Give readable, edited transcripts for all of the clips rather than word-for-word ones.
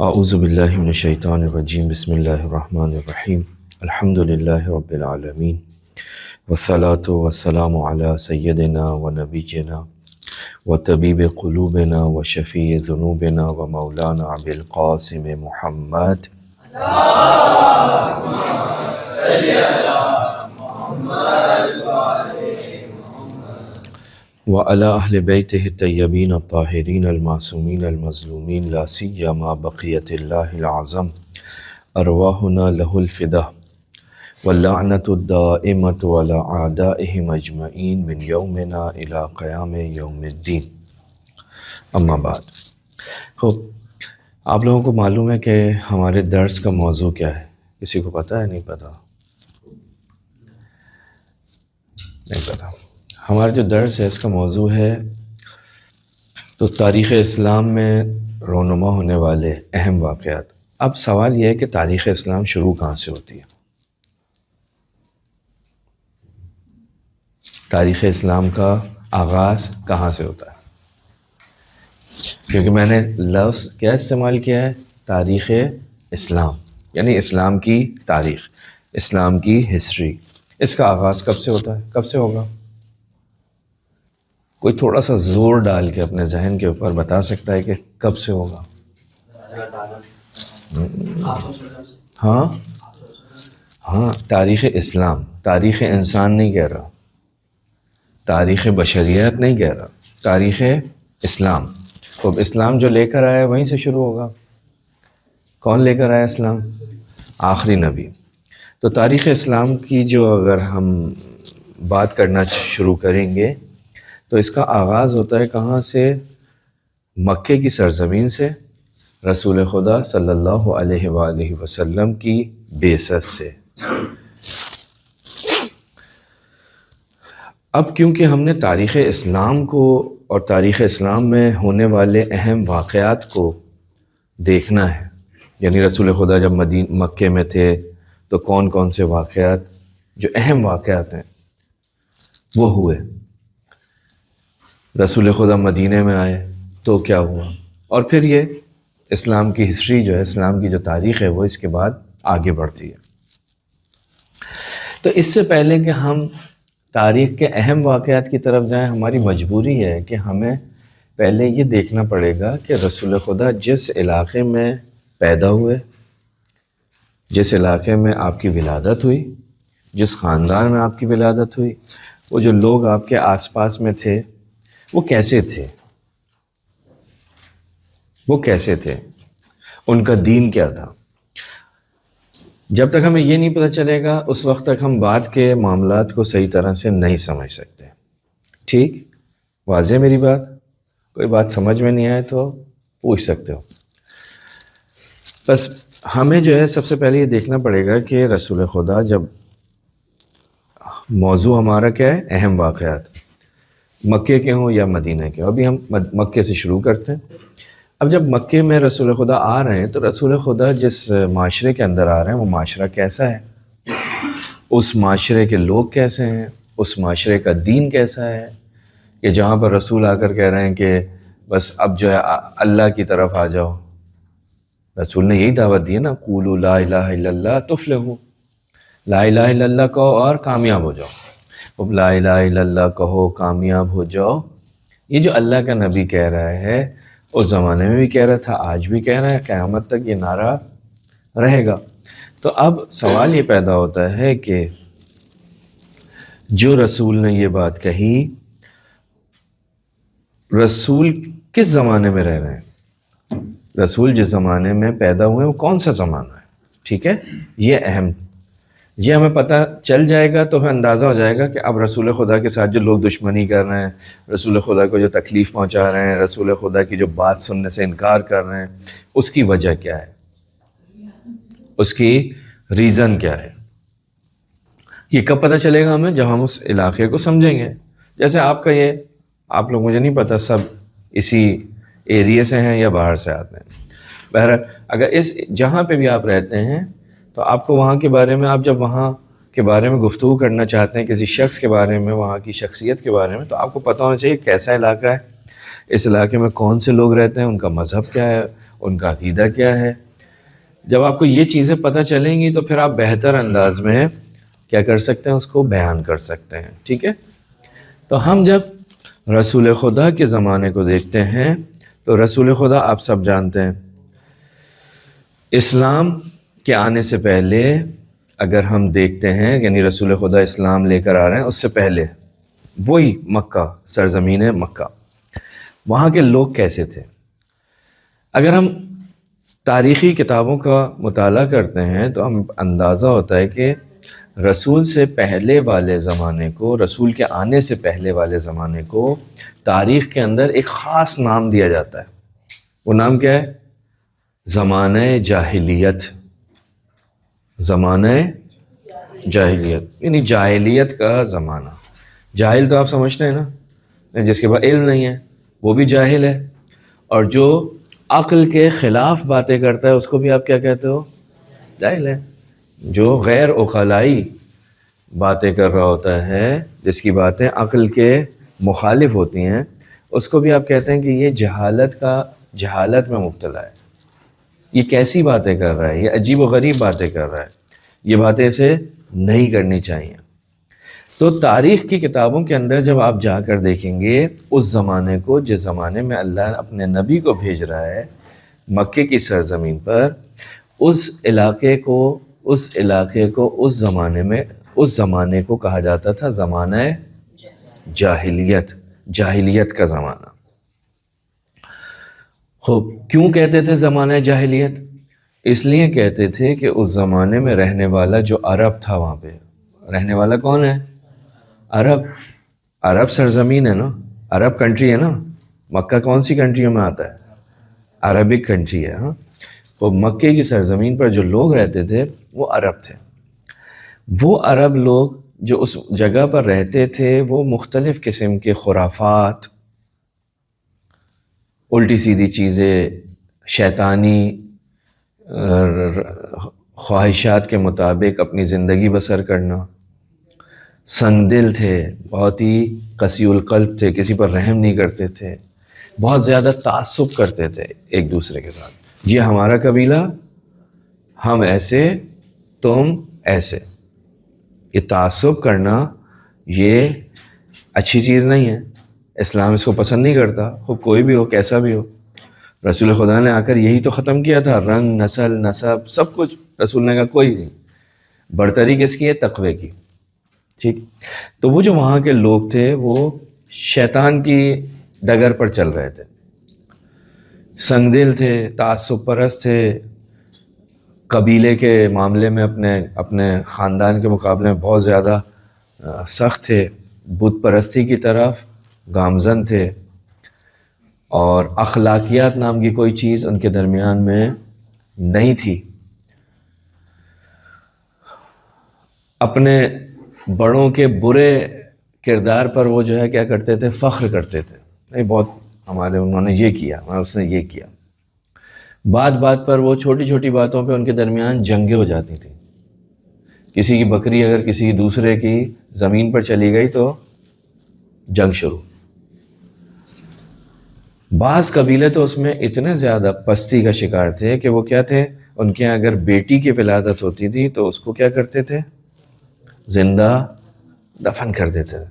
اعوذ باللہ من الشیطان الرجیم بسم اللہ الرحمن الرحیم الحمد للہ رب العالمین والصلاة والسلام علی سیدنا و نبینا و طبیب قلوبنا و شفیع ذنوبنا و مولانا ابی القاسم محمد وعلى أهل بيته الطيبين الطاهرين المعصومين المظلومين لا سيما بقية الله الأعظم أرواحنا له الفداء واللعنة الدائمة على أعدائهم أجمعين من يومنا إلى قيام يوم الدين اما بعد۔ خوب، آپ لوگوں کو معلوم ہے کہ ہمارے درس کا موضوع کیا ہے؟ کسی کو پتہ ہے؟ نہیں پتہ؟ نہیں پتہ۔ ہمارا جو درس ہے اس کا موضوع ہے تو تاریخ اسلام میں رونما ہونے والے اہم واقعات۔ اب سوال یہ ہے کہ تاریخ اسلام شروع کہاں سے ہوتی ہے؟ تاریخ اسلام کا آغاز کہاں سے ہوتا ہے؟ کیونکہ میں نے لفظ کیا استعمال کیا ہے؟ تاریخ اسلام، یعنی اسلام کی تاریخ، اسلام کی ہسٹری۔ اس کا آغاز کب سے ہوتا ہے؟ کب سے ہوگا؟ کوئی تھوڑا سا زور ڈال کے اپنے ذہن کے اوپر بتا سکتا ہے کہ کب سے ہوگا؟ ہاں، تاریخ اسلام، تاریخ انسان نہیں کہہ رہا، تاریخ بشریت نہیں کہہ رہا، تاریخ اسلام۔ تو اسلام جو لے کر آیا وہیں سے شروع ہوگا۔ کون لے کر آیا اسلام؟ آخری نبی۔ تو تاریخ اسلام کی جو اگر ہم بات کرنا شروع کریں گے تو اس کا آغاز ہوتا ہے کہاں سے؟ مکے کی سرزمین سے، رسول خدا صلی اللہ علیہ وآلہ وسلم کی بعثت سے۔ اب کیونکہ ہم نے تاریخ اسلام کو اور تاریخ اسلام میں ہونے والے اہم واقعات کو دیکھنا ہے، یعنی رسول خدا جب مکے میں تھے تو کون کون سے واقعات جو اہم واقعات ہیں وہ ہوئے، رسول خدا مدینے میں آئے تو کیا ہوا، اور پھر یہ اسلام کی ہسٹری جو ہے، اسلام کی جو تاریخ ہے وہ اس کے بعد آگے بڑھتی ہے۔ تو اس سے پہلے کہ ہم تاریخ کے اہم واقعات کی طرف جائیں، ہماری مجبوری ہے کہ ہمیں پہلے یہ دیکھنا پڑے گا کہ رسول خدا جس علاقے میں پیدا ہوئے، جس علاقے میں آپ کی ولادت ہوئی، جس خاندان میں آپ کی ولادت ہوئی، وہ جو لوگ آپ کے آس پاس میں تھے وہ کیسے تھے، وہ کیسے تھے، ان کا دین کیا تھا۔ جب تک ہمیں یہ نہیں پتہ چلے گا اس وقت تک ہم بعد کے معاملات کو صحیح طرح سے نہیں سمجھ سکتے۔ ٹھیک؟ واضح میری بات؟ کوئی بات سمجھ میں نہیں آئے تو پوچھ سکتے ہو۔ بس ہمیں جو ہے سب سے پہلے یہ دیکھنا پڑے گا کہ رسول خدا جب موضوع ہمارا کیا ہے؟ اہم واقعات، مکے کے ہوں یا مدینہ کے ہوں۔ ابھی ہم مکے سے شروع کرتے ہیں۔ اب جب مکے میں رسول خدا آ رہے ہیں تو رسول خدا جس معاشرے کے اندر آ رہے ہیں وہ معاشرہ کیسا ہے، اس معاشرے کے لوگ کیسے ہیں، اس معاشرے کا دین کیسا ہے، کہ جہاں پر رسول آ کر کہہ رہے ہیں کہ بس اب جو ہے اللہ کی طرف آ جاؤ۔ رسول نے یہی دعوت دی ہے نا، قولوا لا الہ الا اللہ تفلحوا، لا الہ الا اللہ کہو اور کامیاب ہو جاؤ۔ اب لا الہ الا اللہ کہو کامیاب ہو جاؤ، یہ جو اللہ کا نبی کہہ رہا ہے اس زمانے میں بھی کہہ رہا تھا، آج بھی کہہ رہا ہے، قیامت تک یہ نعرہ رہے گا۔ تو اب سوال یہ پیدا ہوتا ہے کہ جو رسول نے یہ بات کہی، رسول کس زمانے میں رہ رہے ہیں، رسول جس زمانے میں پیدا ہوئے وہ کون سا زمانہ ہے؟ ٹھیک ہے، یہ ہمیں پتہ چل جائے گا تو پھر اندازہ ہو جائے گا کہ اب رسول خدا کے ساتھ جو لوگ دشمنی کر رہے ہیں، رسول خدا کو جو تکلیف پہنچا رہے ہیں، رسول خدا کی جو بات سننے سے انکار کر رہے ہیں، اس کی وجہ کیا ہے، اس کی ریزن کیا ہے۔ یہ کب پتہ چلے گا ہمیں؟ جب ہم اس علاقے کو سمجھیں گے۔ جیسے آپ کا یہ، آپ لوگ مجھے نہیں پتہ سب اسی ایریے سے ہیں یا باہر سے آتے ہیں، بہرحال اگر اس جہاں پہ بھی آپ رہتے ہیں تو آپ کو وہاں کے بارے میں، آپ جب وہاں کے بارے میں گفتگو کرنا چاہتے ہیں، کسی شخص کے بارے میں، وہاں کی شخصیت کے بارے میں، تو آپ کو پتہ ہونا چاہیے کیسا علاقہ ہے، اس علاقے میں کون سے لوگ رہتے ہیں، ان کا مذہب کیا ہے، ان کا عقیدہ کیا ہے. جب آپ کو یہ چیزیں پتہ چلیں گی تو پھر آپ بہتر انداز میں کیا کر سکتے ہیں, اس کو بیان کر سکتے ہیں. ٹھیک ہے, تو ہم جب رسول خدا کے زمانے کو دیکھتے ہیں تو رسول خدا آپ سب جانتے ہیں, اسلام کے آنے سے پہلے اگر ہم دیکھتے ہیں, یعنی رسول خدا اسلام لے کر آ رہے ہیں, اس سے پہلے وہی مکہ, سرزمین مکہ, وہاں کے لوگ کیسے تھے. اگر ہم تاریخی کتابوں کا مطالعہ کرتے ہیں تو ہم اندازہ ہوتا ہے کہ رسول سے پہلے والے زمانے کو, رسول کے آنے سے پہلے والے زمانے کو تاریخ کے اندر ایک خاص نام دیا جاتا ہے. وہ نام کیا ہے؟ زمانہ جاہلیت. زمانہ جاہلیت یعنی جاہلیت کا زمانہ. جاہل تو آپ سمجھتے ہیں نا, جس کے پاس علم نہیں ہے وہ بھی جاہل ہے, اور جو عقل کے خلاف باتیں کرتا ہے اس کو بھی آپ کیا کہتے ہو؟ جاہل ہے. جو غیر عقلائی باتیں کر رہا ہوتا ہے, جس کی باتیں عقل کے مخالف ہوتی ہیں, اس کو بھی آپ کہتے ہیں کہ یہ جہالت میں مبتلا ہے, یہ کیسی باتیں کر رہا ہے, یہ عجیب و غریب باتیں کر رہا ہے, یہ باتیں اسے نہیں کرنی چاہیے. تو تاریخ کی کتابوں کے اندر جب آپ جا کر دیکھیں گے اس زمانے کو, جس زمانے میں اللہ اپنے نبی کو بھیج رہا ہے مکے کی سرزمین پر, اس علاقے کو اس زمانے کو کہا جاتا تھا زمانہ جاہلیت, جاہلیت کا زمانہ. خوب, کیوں کہتے تھے زمانہ جاہلیت؟ اس لیے کہتے تھے کہ اس زمانے میں رہنے والا جو عرب تھا, وہاں پہ رہنے والا کون ہے؟ عرب. عرب سرزمین ہے نا, عرب کنٹری ہے نا. مکہ کون سی کنٹریوں میں آتا ہے؟ عربک کنٹری ہے. ہاں, تو مکے کی سرزمین پر جو لوگ رہتے تھے وہ عرب تھے. وہ عرب لوگ جو اس جگہ پر رہتے تھے وہ مختلف قسم کے خرافات, الٹی سیدھی چیزیں, شیطانی خواہشات کے مطابق اپنی زندگی بسر کرنا, سنگ دل تھے, بہت ہی قسی القلب تھے, کسی پر رحم نہیں کرتے تھے, بہت زیادہ تعصب کرتے تھے ایک دوسرے کے ساتھ. یہ ہمارا قبیلہ, ہم ایسے, تم ایسے. یہ تعصب کرنا یہ اچھی چیز نہیں ہے, اسلام اس کو پسند نہیں کرتا, وہ کوئی بھی ہو, کیسا بھی ہو. رسول خدا نے آ کر یہی تو ختم کیا تھا, رنگ, نسل, نسب, سب کچھ. رسول نے کہا کوئی نہیں, برتری کس کی ہے؟ تقوی کی. ٹھیک, تو وہ جو وہاں کے لوگ تھے وہ شیطان کی ڈگر پر چل رہے تھے, سنگ دل تھے, تعصب پرست تھے, قبیلے کے معاملے میں اپنے خاندان کے مقابلے میں بہت زیادہ سخت تھے, بت پرستی کی طرف گامزن تھے, اور اخلاقیات نام کی کوئی چیز ان کے درمیان میں نہیں تھی. اپنے بڑوں کے برے کردار پر وہ جو ہے کیا کرتے تھے؟ فخر کرتے تھے. نہیں, بہت ہمارے انہوں نے یہ کیا, اس نے یہ کیا. بات بات پر وہ چھوٹی چھوٹی باتوں پہ ان کے درمیان جنگیں ہو جاتی تھیں. کسی کی بکری اگر کسی دوسرے کی زمین پر چلی گئی تو جنگ شروع. بعض قبیلے تو اس میں اتنے زیادہ پستی کا شکار تھے کہ وہ کیا تھے, ان کے اگر بیٹی کی ولادت ہوتی تھی تو اس کو کیا کرتے تھے؟ زندہ دفن کر دیتے تھے.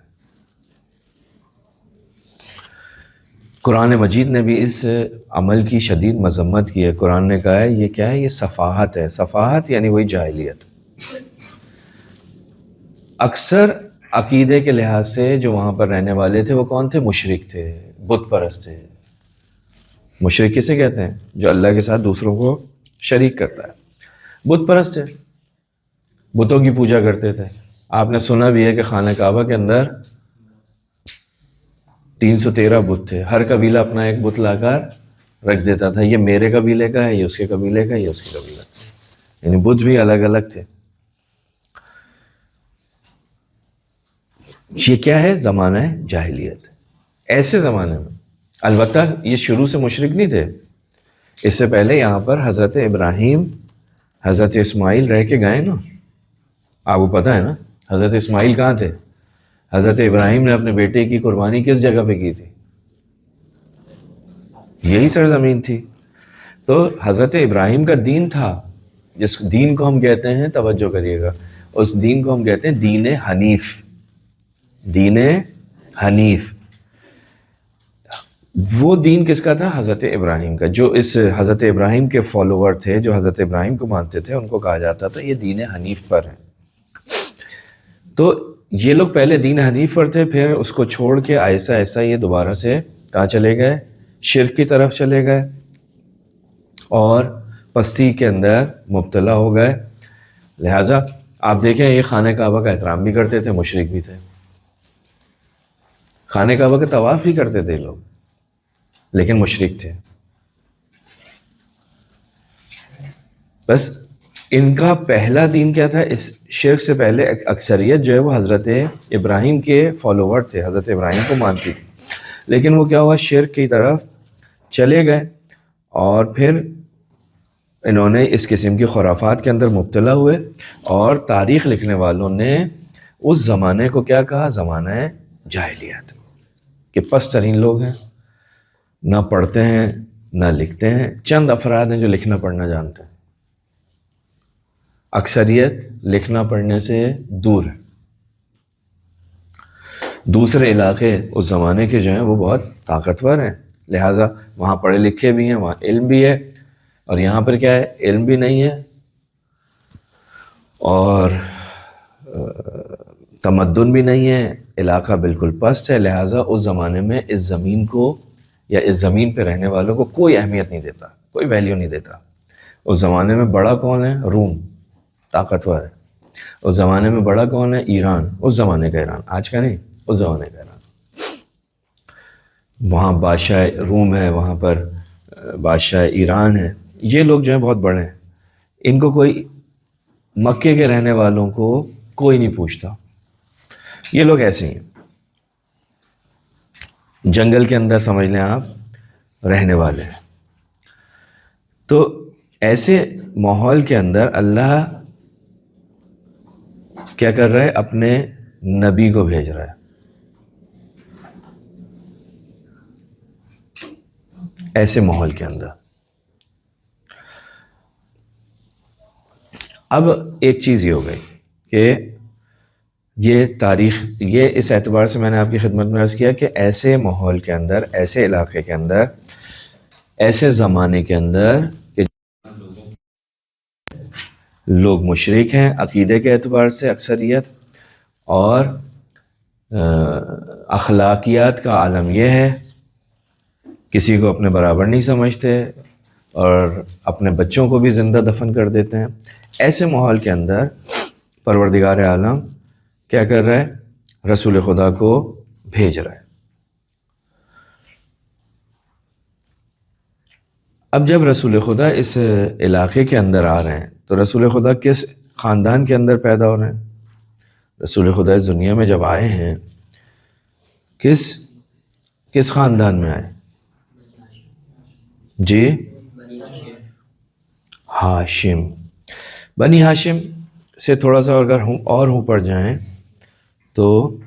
قرآن مجید نے بھی اس عمل کی شدید مذمت کی ہے. قرآن نے کہا ہے یہ کیا ہے؟ یہ سفاہت ہے. سفاہت یعنی وہی جاہلیت. اکثر عقیدے کے لحاظ سے جو وہاں پر رہنے والے تھے وہ کون تھے؟ مشرک تھے, بت پرست تھے. مشرک کسے کہتے ہیں؟ جو اللہ کے ساتھ دوسروں کو شریک کرتا ہے. بت پرست تھے, بتوں کی پوجا کرتے تھے. آپ نے سنا بھی ہے کہ خانہ کعبہ کے اندر 313 بت تھے. ہر قبیلہ اپنا ایک بت لا کر رکھ دیتا تھا, یہ میرے قبیلے کا ہے, یہ اس کے قبیلے کا ہے, یہ اس کے قبیلے کا ہے. یعنی بت بھی الگ الگ تھے. یہ کیا ہے؟ زمانہ جاہلیت. ایسے زمانے میں البتہ یہ شروع سے مشرک نہیں تھے. اس سے پہلے یہاں پر حضرت ابراہیم, حضرت اسماعیل رہ کے گئے نا. آپ کو پتہ ہے نا حضرت اسماعیل کہاں تھے؟ حضرت ابراہیم نے اپنے بیٹے کی قربانی کس جگہ پہ کی تھی؟ یہی سرزمین تھی. تو حضرت ابراہیم کا دین تھا، جس دین کو ہم کہتے ہیں، توجہ کریے گا، اس دین کو ہم کہتے ہیں دین حنیف، دین حنیف۔ وہ دین کس کا تھا؟ حضرت ابراہیم کا۔ جو اس حضرت ابراہیم کے فالوور تھے، جو حضرت ابراہیم کو مانتے تھے، ان کو کہا جاتا تھا یہ دین حنیف پر ہے۔ تو یہ لوگ پہلے دین حنیف پر تھے، پھر اس کو چھوڑ کے ایسا ایسا یہ دوبارہ سے کہاں چلے گئے؟ شرک کی طرف چلے گئے اور پستی کے اندر مبتلا ہو گئے۔ لہٰذا آپ دیکھیں یہ خانہ کعبہ کا احترام بھی کرتے تھے، مشرک بھی تھے، خانہ کعبہ کا طواف بھی کرتے تھے لوگ، لیکن مشرک تھے۔ بس ان کا پہلا دین کیا تھا؟ اس شرک سے پہلے اکثریت جو ہے وہ حضرت ابراہیم کے فالوور تھے، حضرت ابراہیم کو مانتی تھی، لیکن وہ کیا ہوا؟ شرک کی طرف چلے گئے اور پھر انہوں نے اس قسم کی خرافات کے اندر مبتلا ہوئے، اور تاریخ لکھنے والوں نے اس زمانے کو کیا کہا؟ زمانہ جاہلیت، کہ پست ترین لوگ ہیں، نہ پڑھتے ہیں نہ لکھتے ہیں، چند افراد ہیں جو لکھنا پڑھنا جانتے ہیں، اکثریت لکھنا پڑھنے سے دور ہے۔ دوسرے علاقے اس زمانے کے جو ہیں وہ بہت طاقتور ہیں، لہٰذا وہاں پڑھے لکھے بھی ہیں، وہاں علم بھی ہے، اور یہاں پر کیا ہے؟ علم بھی نہیں ہے اور تمدن بھی نہیں ہے، علاقہ بالکل پست ہے، لہٰذا اس زمانے میں اس زمین کو یا اس زمین پہ رہنے والوں کو کوئی اہمیت نہیں دیتا، کوئی ویلیو نہیں دیتا۔ اس زمانے میں بڑا کون ہے؟ روم، طاقتور ہے۔ اس زمانے میں بڑا کون ہے؟ ایران، اس زمانے کا ایران، آج کا نہیں، اس زمانے کا ایران۔ وہاں بادشاہ روم ہے، وہاں پر بادشاہ ایران ہے، یہ لوگ جو ہیں بہت بڑے ہیں، ان کو کوئی، مکے کے رہنے والوں کو کوئی نہیں پوچھتا، یہ لوگ ایسے ہی ہیں، جنگل کے اندر سمجھ لیں آپ رہنے والے ہیں۔ تو ایسے ماحول کے اندر اللہ کیا کر رہا ہے؟ اپنے نبی کو بھیج رہا ہے۔ ایسے ماحول کے اندر اب ایک چیز یہ ہو گئی کہ یہ تاریخ، یہ اس اعتبار سے میں نے آپ کی خدمت میں عرض کیا کہ ایسے ماحول کے اندر، ایسے علاقے کے اندر، ایسے زمانے کے اندر کہ لوگ مشرک ہیں عقیدے کے اعتبار سے اکثریت، اور اخلاقیات کا عالم یہ ہے، کسی کو اپنے برابر نہیں سمجھتے اور اپنے بچوں کو بھی زندہ دفن کر دیتے ہیں۔ ایسے ماحول کے اندر پروردگار عالم کیا کر رہا ہے؟ رسول خدا کو بھیج رہا ہے۔ اب جب رسول خدا اس علاقے کے اندر آ رہے ہیں تو رسول خدا کس خاندان کے اندر پیدا ہو رہے ہیں؟ رسول خدا اس دنیا میں جب آئے ہیں کس خاندان میں آئے؟ جی، ہاشم، بنی ہاشم سے تھوڑا سا اگر اور اوپر جائیں تو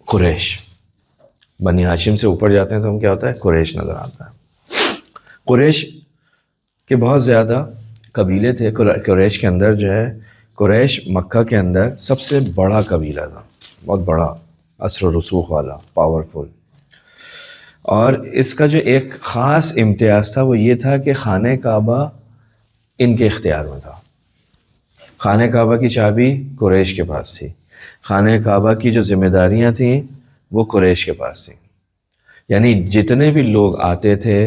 قریش، بنی ہاشم سے اوپر جاتے ہیں تو ہم کیا ہوتا ہے؟ قریش نظر آتا ہے۔ قریش کے بہت زیادہ قبیلے تھے، قریش کے اندر جو ہے، قریش مکہ کے اندر سب سے بڑا قبیلہ تھا، بہت بڑا، اثر و رسوخ والا، پاورفل، اور اس کا جو ایک خاص امتیاز تھا وہ یہ تھا کہ خانہ کعبہ ان کے اختیار میں تھا۔ خانہ کعبہ کی چابی قریش کے پاس تھی، خانہ کعبہ کی جو ذمہ داریاں تھیں وہ قریش کے پاس تھیں، یعنی جتنے بھی لوگ آتے تھے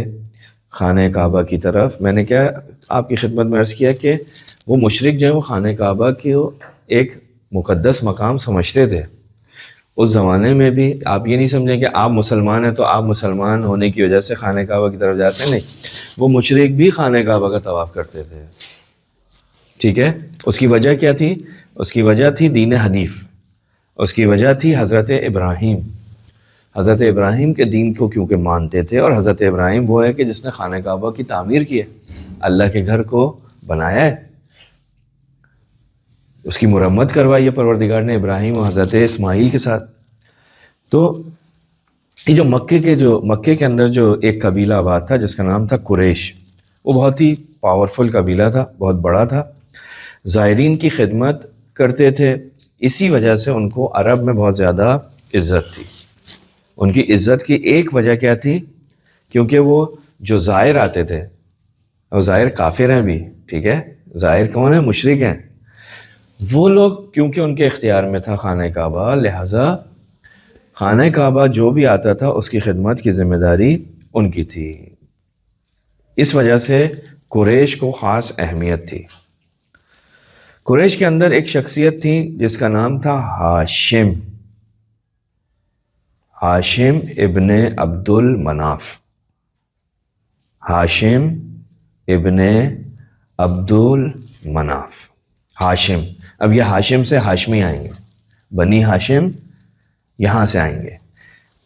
خانہ کعبہ کی طرف، میں نے کیا آپ کی خدمت میں عرض کیا کہ وہ مشرک جو ہے وہ خانہ کعبہ کی ایک مقدس مقام سمجھتے تھے۔ اس زمانے میں بھی آپ یہ نہیں سمجھیں کہ آپ مسلمان ہیں تو آپ مسلمان ہونے کی وجہ سے خانہ کعبہ کی طرف جاتے ہیں، نہیں، وہ مشرک بھی خانہ کعبہ کا طواف کرتے تھے، ٹھیک ہے۔ اس کی وجہ کیا تھی؟ اس کی وجہ تھی دین حنیف، اس کی وجہ تھی حضرت ابراہیم، حضرت ابراہیم کے دین کو کیونکہ مانتے تھے، اور حضرت ابراہیم وہ ہے کہ جس نے خانہ کعبہ کی تعمیر کی ہے، اللہ کے گھر کو بنایا ہے، اس کی مرمت کروائی ہے پروردگار نے ابراہیم و حضرت اسماعیل کے ساتھ۔ تو یہ جو مکے کے اندر جو ایک قبیلہ آباد تھا جس کا نام تھا قریش، وہ بہت ہی پاورفل قبیلہ تھا، بہت بڑا تھا، زائرین کی خدمت کرتے تھے، اسی وجہ سے ان کو عرب میں بہت زیادہ عزت تھی۔ ان کی عزت کی ایک وجہ کیا تھی؟ کیونکہ وہ جو زائر آتے تھے، اور زائر کافر ہیں بھی، ٹھیک ہے، زائر کون ہیں؟ مشرک ہیں، وہ لوگ کیونکہ ان کے اختیار میں تھا خانہ کعبہ، لہٰذا خانہ کعبہ جو بھی آتا تھا اس کی خدمت کی ذمہ داری ان کی تھی۔ اس وجہ سے قریش کو خاص اہمیت تھی۔ قریش کے اندر ایک شخصیت تھی جس کا نام تھا ہاشم، ہاشم ابن عبد المناف، ہاشم ابن عبد المناف، ہاشم۔ اب یہ ہاشم سے ہاشمی آئیں گے، بنی ہاشم یہاں سے آئیں گے۔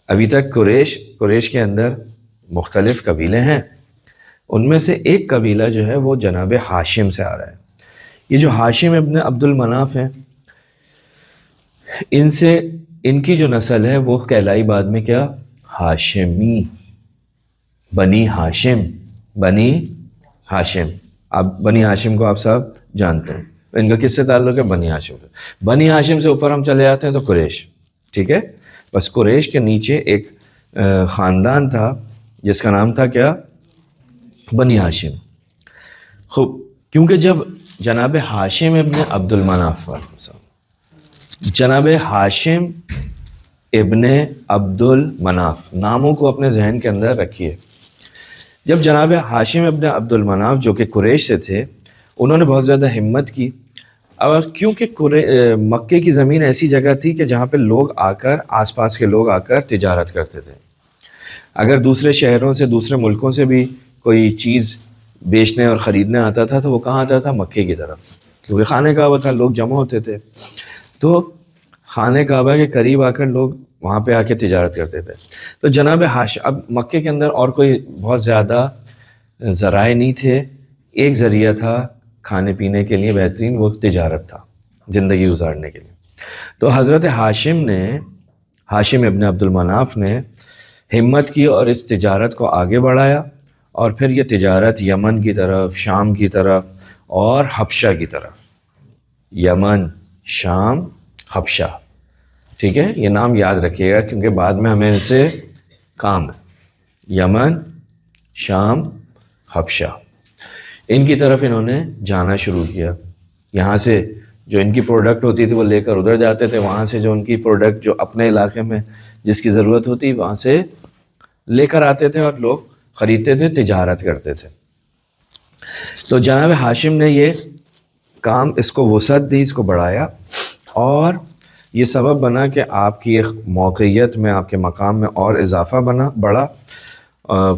ابھی تک قریش کے اندر مختلف قبیلے ہیں، ان میں سے ایک قبیلہ جو ہے وہ جناب ہاشم سے آ رہا ہے۔ یہ جو ہاشم ابن عبد المناف ہیں، ان کی جو نسل ہے وہ کہلائی بعد میں کیا؟ ہاشمی، بنی ہاشم، بنی ہاشم۔ اب بنی ہاشم کو آپ سب جانتے ہیں، ان کا کس سے تعلق ہے؟ بنی ہاشم سے۔ بنی ہاشم سے اوپر ہم چلے جاتے ہیں تو قریش، ٹھیک ہے۔ بس قریش کے نیچے ایک خاندان تھا جس کا نام تھا کیا؟ بنی ہاشم۔ خوب، کیونکہ جب جناب ہاشم ابن عبد المناف، جناب ہاشم ابن عبد المناف، ناموں کو اپنے ذہن کے اندر رکھیے۔ جب جناب ہاشم ابن عبد المناف جو کہ قریش سے تھے، انہوں نے بہت زیادہ ہمت کی، اور کیونکہ مکے کی زمین ایسی جگہ تھی کہ جہاں پہ لوگ آ کر، آس پاس کے لوگ آ کر تجارت کرتے تھے۔ اگر دوسرے شہروں سے، دوسرے ملکوں سے بھی کوئی چیز بیچنے اور خریدنے آتا تھا تو وہ کہاں آتا تھا؟ مکے کی طرف، کیونکہ خانہ کعبہ تھا، لوگ جمع ہوتے تھے، تو خانہ کعبہ کے قریب آ کر لوگ وہاں پہ آ کے تجارت کرتے تھے۔ تو جناب ہاشم، اب مکے کے اندر اور کوئی بہت زیادہ ذرائع نہیں تھے، ایک ذریعہ تھا کھانے پینے کے لیے بہترین، وہ تجارت تھا، زندگی گزارنے کے لیے۔ تو حضرت ہاشم ابن عبد المناف نے ہمت کی اور اس تجارت کو آگے بڑھایا، اور پھر یہ تجارت یمن کی طرف، شام کی طرف اور حبشہ کی طرف، یمن، شام، حبشہ، ٹھیک ہے، یہ نام یاد رکھیے گا کیونکہ بعد میں ہمیں ان سے کام ہے۔ یمن، شام، حبشہ، ان کی طرف انہوں نے جانا شروع کیا۔ یہاں سے جو ان کی پروڈکٹ ہوتی تھی وہ لے کر ادھر جاتے تھے، وہاں سے جو ان کی پروڈکٹ جو اپنے علاقے میں جس کی ضرورت ہوتی وہاں سے لے کر آتے تھے اور لوگ خریدتے تھے، تجارت کرتے تھے۔ تو جناب ہاشم نے یہ کام، اس کو وسعت دی، اس کو بڑھایا، اور یہ سبب بنا کہ آپ کی ایک موقعیت میں، آپ کے مقام میں اور اضافہ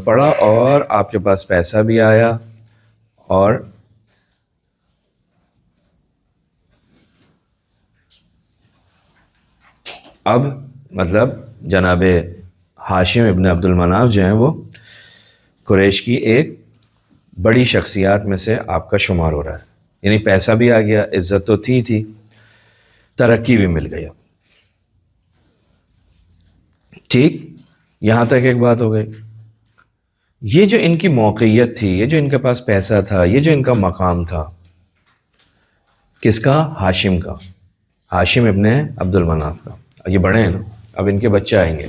پڑا، اور آپ کے پاس پیسہ بھی آیا، اور اب مطلب جناب ہاشم ابن عبد المناف جو ہیں وہ قریش کی ایک بڑی شخصیات میں سے آپ کا شمار ہو رہا ہے، یعنی پیسہ بھی آ گیا، عزت تو تھی، ترقی بھی مل گئی۔ ٹھیک، یہاں تک ایک بات ہو گئی۔ یہ جو ان کی موقعیت تھی، یہ جو ان کے پاس پیسہ تھا، یہ جو ان کا مقام تھا، کس کا؟ ہاشم کا، ہاشم ابن عبد المناف کا۔ یہ بڑے ہیں نا، اب ان کے بچے آئیں گے۔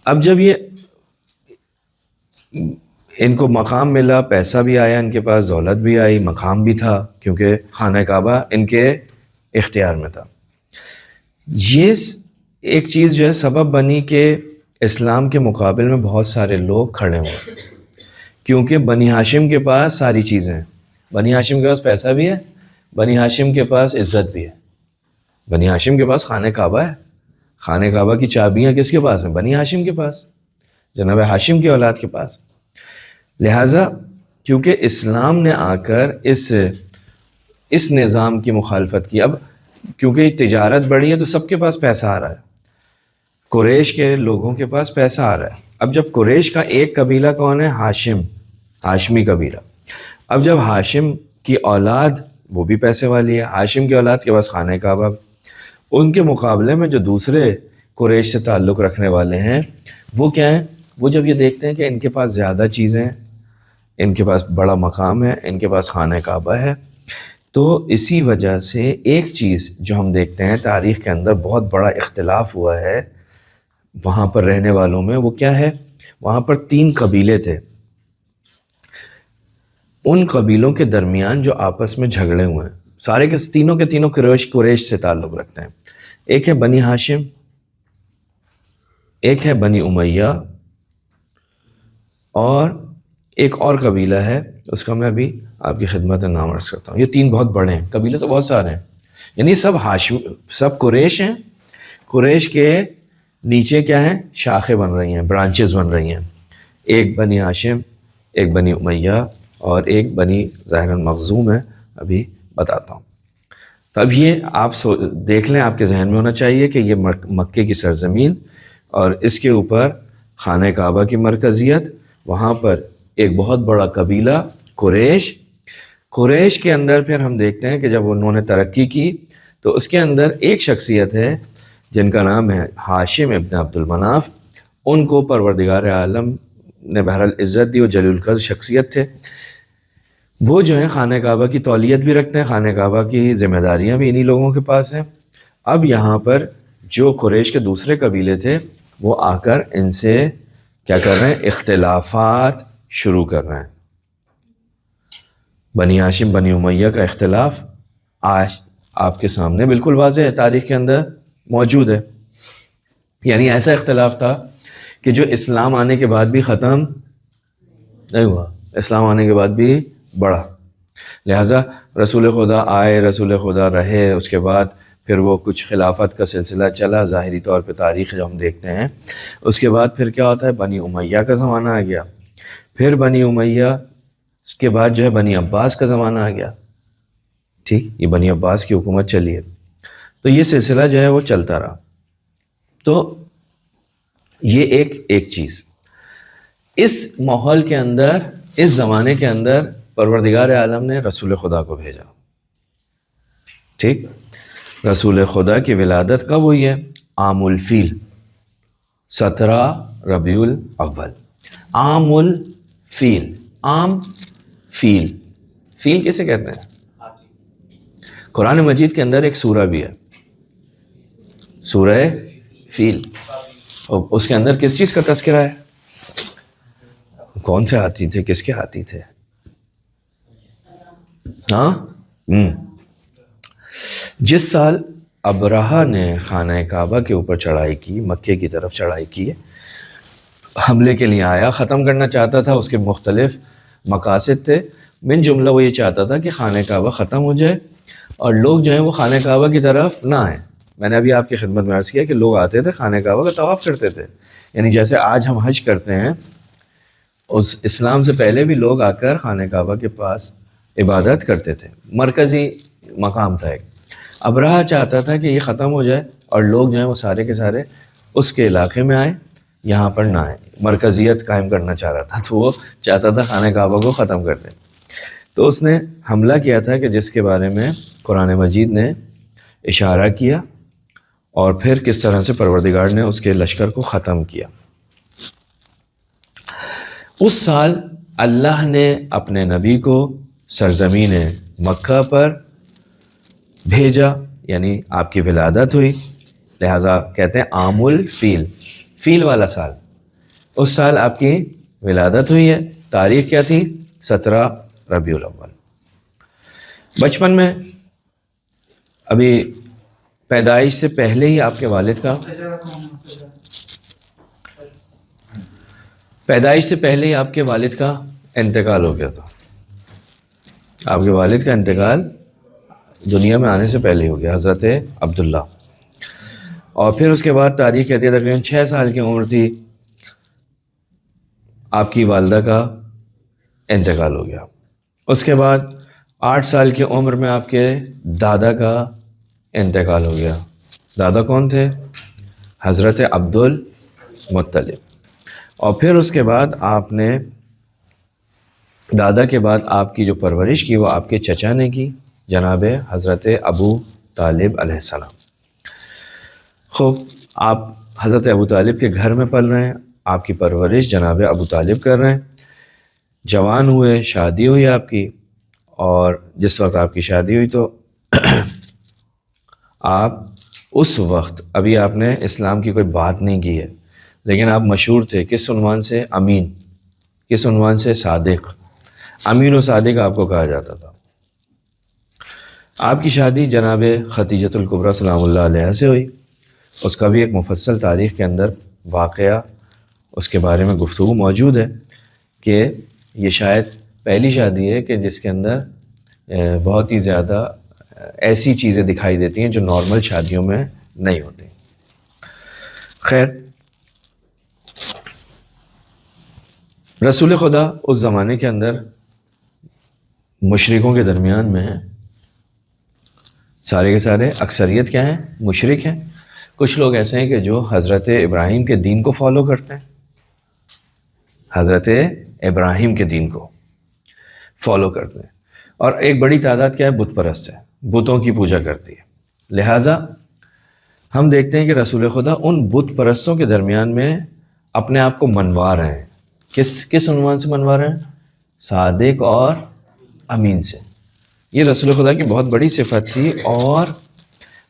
اب جب یہ ان کو مقام ملا، پیسہ بھی آیا ان کے پاس، دولت بھی آئی، مقام بھی تھا، کیونکہ خانہ کعبہ ان کے اختیار میں تھا۔ یہ ایک چیز جو ہے سبب بنی کہ اسلام کے مقابل میں بہت سارے لوگ کھڑے ہوئے، کیونکہ بنی ہاشم کے پاس ساری چیزیں ہیں، بنی ہاشم کے پاس پیسہ بھی ہے، بنی ہاشم کے پاس عزت بھی ہے، بنی ہاشم کے پاس خانہ کعبہ ہے، خانہ کعبہ کی چابیاں کس کے پاس ہیں؟ بنی ہاشم کے پاس، جناب ہاشم کی اولاد کے پاس۔ لہٰذا کیونکہ اسلام نے آ کر اس نظام کی مخالفت کی، اب کیونکہ تجارت بڑھی ہے تو سب کے پاس پیسہ آ رہا ہے، قریش کے لوگوں کے پاس پیسہ آ رہا ہے۔ اب جب قریش کا ایک قبیلہ کون ہے؟ ہاشمی قبیلہ۔ اب جب ہاشم کی اولاد وہ بھی پیسے والی ہے، ہاشم کی اولاد کے پاس خانہ کعبہ، ان کے مقابلے میں جو دوسرے قریش سے تعلق رکھنے والے ہیں وہ کیا ہیں؟ وہ جب یہ دیکھتے ہیں کہ ان کے پاس زیادہ چیزیں ہیں، ان کے پاس بڑا مقام ہے، ان کے پاس خانہ کعبہ ہے. تو اسی وجہ سے ایک چیز جو ہم دیکھتے ہیں تاریخ کے اندر بہت بڑا اختلاف ہوا ہے وہاں پر رہنے والوں میں، وہ کیا ہے؟ وہاں پر 3 قبیلے تھے. ان قبیلوں کے درمیان جو آپس میں جھگڑے ہوئے ہیں، سارے کے تینوں قریش سے تعلق رکھتے ہیں. ایک ہے بنی ہاشم، ایک ہے بنی امیہ، اور ایک اور قبیلہ ہے، اس کا میں ابھی آپ کی خدمت میں نام عرض کرتا ہوں. یہ 3 بہت بڑے ہیں، قبیلے تو بہت سارے ہیں، یعنی سب قریش ہیں. قریش کے نیچے کیا ہیں؟ شاخیں بن رہی ہیں، برانچز بن رہی ہیں. ایک بنی ہاشم، ایک بنی امیہ، اور ایک بنی ظاہراً مخزوم ہے، ابھی بتاتا ہوں. تب یہ آپ دیکھ لیں، آپ کے ذہن میں ہونا چاہیے کہ یہ مکے کی سرزمین اور اس کے اوپر خانہ کعبہ کی مرکزیت. وہاں پر ایک بہت بڑا قبیلہ قریش کے اندر پھر ہم دیکھتے ہیں کہ جب انہوں نے ترقی کی تو اس کے اندر ایک شخصیت ہے جن کا نام ہے ہاشم ابن عبد المناف. ان کو پروردگار عالم نے بہرحال عزت دی، وہ جلیل القدر شخصیت تھے. وہ جو ہے خانہ کعبہ کی تولیت بھی رکھتے ہیں، خانہ کعبہ کی ذمہ داریاں بھی انہی لوگوں کے پاس ہیں. اب یہاں پر جو قریش کے دوسرے قبیلے تھے وہ آ کر ان سے کیا کر رہے ہیں؟ اختلافات شروع کر رہے ہیں. بنی ہاشم بنی امیہ کا اختلاف آج آپ کے سامنے بالکل واضح ہے، تاریخ کے اندر موجود ہے. یعنی ایسا اختلاف تھا کہ جو اسلام آنے کے بعد بھی ختم نہیں ہوا، اسلام آنے کے بعد بھی بڑھا. لہٰذا رسول خدا آئے، رسول خدا رہے، اس کے بعد پھر وہ کچھ خلافت کا سلسلہ چلا ظاہری طور پہ تاریخ جو ہم دیکھتے ہیں. اس کے بعد پھر کیا ہوتا ہے؟ بنی امیہ کا زمانہ آ گیا. پھر بنی امیہ اس کے بعد جو ہے بنی عباس کا زمانہ آ گیا. ٹھیک، یہ بنی عباس کی حکومت چلی ہے. تو یہ سلسلہ جو ہے وہ چلتا رہا. تو یہ ایک چیز اس ماحول کے اندر، اس زمانے کے اندر پروردگار عالم نے رسول خدا کو بھیجا. ٹھیک، رسول خدا کی ولادت کب ہوئی ہے؟ عام الفیل، 17 ربیع الاول. عام الفیل، عام فیل، فیل کسے کہتے ہیں؟ قرآن مجید کے اندر ایک سورہ بھی ہے، سورہ فیل. اس کے اندر کس چیز کا تذکرہ ہے؟ کون سے ہاتھی تھے؟ کس کے ہاتھی تھے؟ ہاں، جس سال ابرہہ نے خانہ کعبہ کے اوپر چڑھائی کی، مکے کی طرف چڑھائی کی، حملے کے لیے آیا، ختم کرنا چاہتا تھا. اس کے مختلف مقاصد تھے، من جملہ وہ یہ چاہتا تھا کہ خانہ کعبہ ختم ہو جائے اور لوگ جو ہیں وہ خانہ کعبہ کی طرف نہ آئیں. میں نے ابھی آپ کی خدمت میں عرض کیا کہ لوگ آتے تھے خانہ کعبہ کا طواف کرتے تھے، یعنی جیسے آج ہم حج کرتے ہیں، اس اسلام سے پہلے بھی لوگ آ کر خانہ کعبہ کے پاس عبادت کرتے تھے. مرکزی مقام تھا ایک. ابرہہ چاہتا تھا کہ یہ ختم ہو جائے اور لوگ جو ہیں وہ سارے کے سارے اس کے علاقے میں آئیں، یہاں پر نہ آئیں. مرکزیت قائم کرنا چاہ رہا تھا، تو وہ چاہتا تھا خانہ کعبہ کو ختم کر دیں. تو اس نے حملہ کیا تھا کہ جس کے بارے میں قرآن مجید نے اشارہ کیا، اور پھر کس طرح سے پروردگار نے اس کے لشکر کو ختم کیا. اس سال اللہ نے اپنے نبی کو سرزمین مکہ پر بھیجا، یعنی آپ کی ولادت ہوئی. لہٰذا کہتے ہیں عام الفیل، فیل والا سال. اس سال آپ کی ولادت ہوئی ہے. تاریخ کیا تھی؟ 17 ربیع الاول. بچپن میں ابھی پیدائش سے پہلے ہی آپ کے والد کا انتقال ہو گیا تھا. آپ کے والد کا انتقال دنیا میں آنے سے پہلے ہو گیا، حضرت عبداللہ. اور پھر اس کے بعد تاریخ کہتی ہے تقریباً 6 سال کی عمر تھی، آپ کی والدہ کا انتقال ہو گیا. اس کے بعد 8 سال کی عمر میں آپ کے دادا کا انتقال ہو گیا. دادا کون تھے؟ حضرت عبد المطلب. اور پھر اس کے بعد آپ نے دادا کے بعد آپ کی جو پرورش کی وہ آپ کے چچا نے کی، جناب حضرت ابو طالب علیہ السلام. خوب، آپ حضرت ابو طالب کے گھر میں پل رہے ہیں، آپ کی پرورش جناب ابو طالب کر رہے ہیں. جوان ہوئے، شادی ہوئی آپ کی، اور جس وقت آپ کی شادی ہوئی تو آپ اس وقت ابھی آپ نے اسلام کی کوئی بات نہیں کی ہے، لیکن آپ مشہور تھے کس عنوان سے؟ امین. کس عنوان سے؟ صادق. امین و صادق آپ کو کہا جاتا تھا. آپ کی شادی جناب خدیجۃ الکبریٰ سلام اللہ علیہ سے ہوئی. اس کا بھی ایک مفصل تاریخ کے اندر واقعہ اس کے بارے میں گفتگو موجود ہے کہ یہ شاید پہلی شادی ہے کہ جس کے اندر بہت ہی زیادہ ایسی چیزیں دکھائی دیتی ہیں جو نارمل شادیوں میں نہیں ہوتی. خیر، رسول خدا اس زمانے کے اندر مشرکوں کے درمیان میں ہیں. سارے کے سارے اکثریت کیا ہیں؟ مشرک ہیں. کچھ لوگ ایسے ہیں کہ جو حضرت ابراہیم کے دین کو فالو کرتے ہیں، حضرت ابراہیم کے دین کو فالو کرتے ہیں، اور ایک بڑی تعداد کیا ہے؟ بت پرست ہے، بتوں کی پوجا کرتی ہے. لہٰذا ہم دیکھتے ہیں کہ رسول خدا ان بت پرستوں کے درمیان میں اپنے آپ کو منوا رہے ہیں. کس عنوان سے منوا رہے ہیں؟ صادق اور امین سے. یہ رسول خدا کی بہت بڑی صفت تھی، اور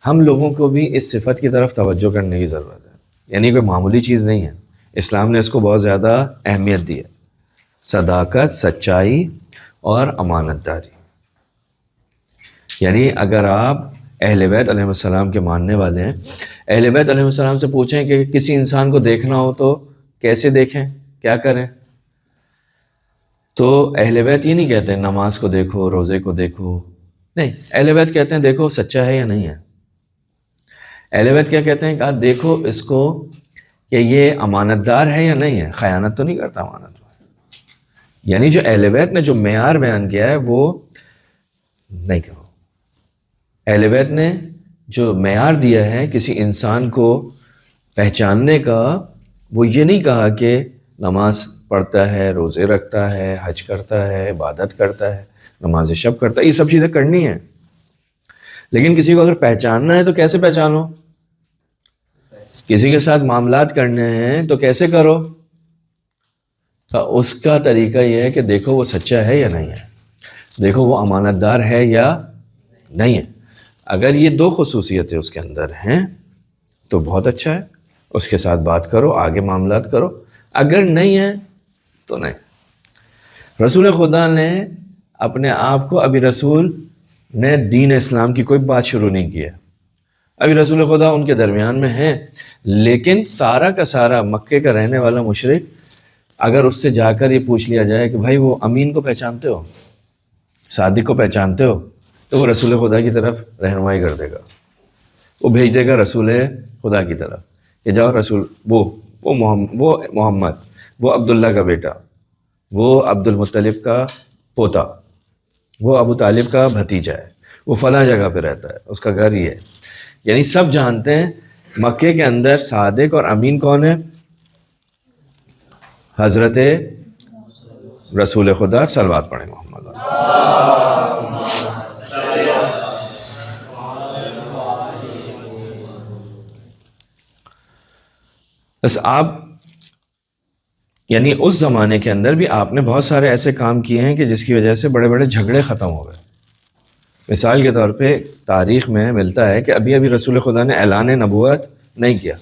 ہم لوگوں کو بھی اس صفت کی طرف توجہ کرنے کی ضرورت ہے. یعنی کوئی معمولی چیز نہیں ہے، اسلام نے اس کو بہت زیادہ اہمیت دی ہے. صداقت، سچائی اور امانت داری. یعنی اگر آپ اہل بیت علیہ السلام کے ماننے والے ہیں، اہل بیت علیہ السلام سے پوچھیں کہ کسی انسان کو دیکھنا ہو تو کیسے دیکھیں، کیا کریں، تو اہل بیت یہ نہیں کہتے ہیں نماز کو دیکھو، روزے کو دیکھو. نہیں، اہل بیت کہتے ہیں دیکھو سچا ہے یا نہیں ہے. اہل بیت کیا کہتے ہیں کہ دیکھو اس کو کہ یہ امانت دار ہے یا نہیں ہے، خیانت تو نہیں کرتا امانت میں. یعنی جو اہل بیت نے جو معیار بیان کیا ہے وہ نہیں کرو. اہل بیت نے جو معیار دیا ہے کسی انسان کو پہچاننے کا، وہ یہ نہیں کہا کہ نماز پڑھتا ہے، روزے رکھتا ہے، حج کرتا ہے، عبادت کرتا ہے، نماز شب کرتا ہے، یہ سب چیزیں کرنی ہیں. لیکن کسی کو اگر پہچاننا ہے تو کیسے پہچانو؟ کسی کے ساتھ معاملات کرنے ہیں تو کیسے کرو؟ اس کا طریقہ یہ ہے کہ دیکھو وہ سچا ہے یا نہیں ہے، دیکھو وہ امانت دار ہے یا نہیں ہے. اگر یہ دو خصوصیتیں اس کے اندر ہیں تو بہت اچھا ہے، اس کے ساتھ بات کرو، آگے معاملات کرو. اگر نہیں ہے تو نہیں. رسول خدا نے اپنے آپ کو، ابھی رسول نے دین اسلام کی کوئی بات شروع نہیں کی ہے، ابھی رسول خدا ان کے درمیان میں ہیں، لیکن سارا کا سارا مکے کا رہنے والا مشرک اگر اس سے جا کر یہ پوچھ لیا جائے کہ بھائی وہ امین کو پہچانتے ہو، صادق کو پہچانتے ہو، تو وہ رسول خدا کی طرف رہنمائی کر دے گا. وہ بھیج دے گا رسول خدا کی طرف کہ جاؤ رسول، وہ محمد، وہ عبداللہ کا بیٹا، وہ عبد المطلب کا پوتا، وہ ابو طالب کا بھتیجا ہے، وہ فلاں جگہ پہ رہتا ہے، اس کا گھر یہ ہے. یعنی سب جانتے ہیں مکے کے اندر صادق اور امین کون ہے؟ حضرت رسول خدا. صلوات پڑھیں محمد. بس آپ یعنی اس زمانے کے اندر بھی آپ نے بہت سارے ایسے کام کیے ہیں کہ جس کی وجہ سے بڑے بڑے جھگڑے ختم ہو گئے. مثال کے طور پہ تاریخ میں ملتا ہے کہ ابھی رسول خدا نے اعلان نبوت نہیں کیا.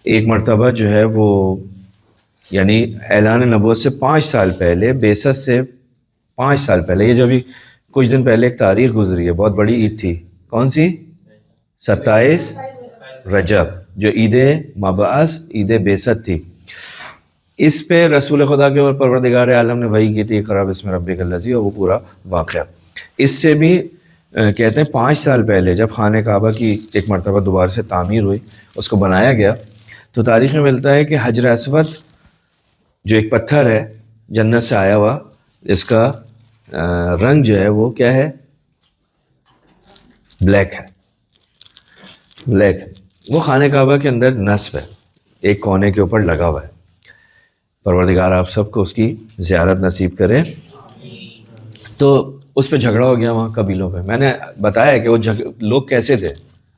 ایک مرتبہ جو ہے وہ یعنی اعلان نبوت سے 5 سال پہلے، بعثت سے 5 سال پہلے، یہ جو ابھی کچھ دن پہلے ایک تاریخ گزری ہے، بہت بڑی عید تھی. کون سی؟ 27 رجب، جو عید مبعث، عید بعثت تھی. اس پہ رسول خدا کے اوپر پروردگار عالم نے وحی کی تھی، اقرأ بسم ربک الذی، اور وہ پورا واقعہ. اس سے بھی کہتے ہیں 5 سال پہلے جب خانہ کعبہ کی ایک مرتبہ دوبارہ سے تعمیر ہوئی، اس کو بنایا گیا، تو تاریخ میں ملتا ہے کہ حجر اسود جو ایک پتھر ہے جنت سے آیا ہوا، اس کا رنگ جو ہے وہ کیا ہے؟ بلیک ہے. بلیک ہے. وہ خانہ کعبہ کے اندر نصب ہے، ایک کونے کے اوپر لگا ہوا ہے. پروردگار آپ سب کو اس کی زیارت نصیب کرے. تو اس پہ جھگڑا ہو گیا وہاں قبیلوں پہ. میں نے بتایا کہ وہ لوگ کیسے تھے،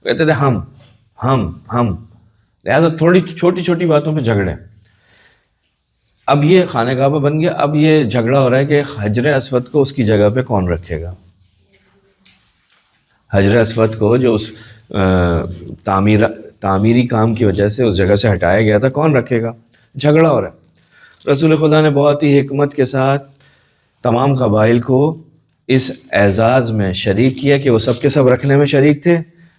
کہتے تھے ہم لہٰذا تھوڑی چھوٹی چھوٹی باتوں پہ جھگڑے. اب یہ خانہ کعبہ بن گیا، اب یہ جھگڑا ہو رہا ہے کہ حجر اسود کو اس کی جگہ پہ کون رکھے گا. حجر اسود کو جو اس تعمیری کام کی وجہ سے اس جگہ سے ہٹایا گیا تھا، کون رکھے گا؟ جھگڑا ہو رہا ہے. رسول خدا نے بہت ہی حکمت کے ساتھ تمام قبائل کو اس اعزاز میں شریک کیا کہ وہ سب کے سب رکھنے میں شریک تھے،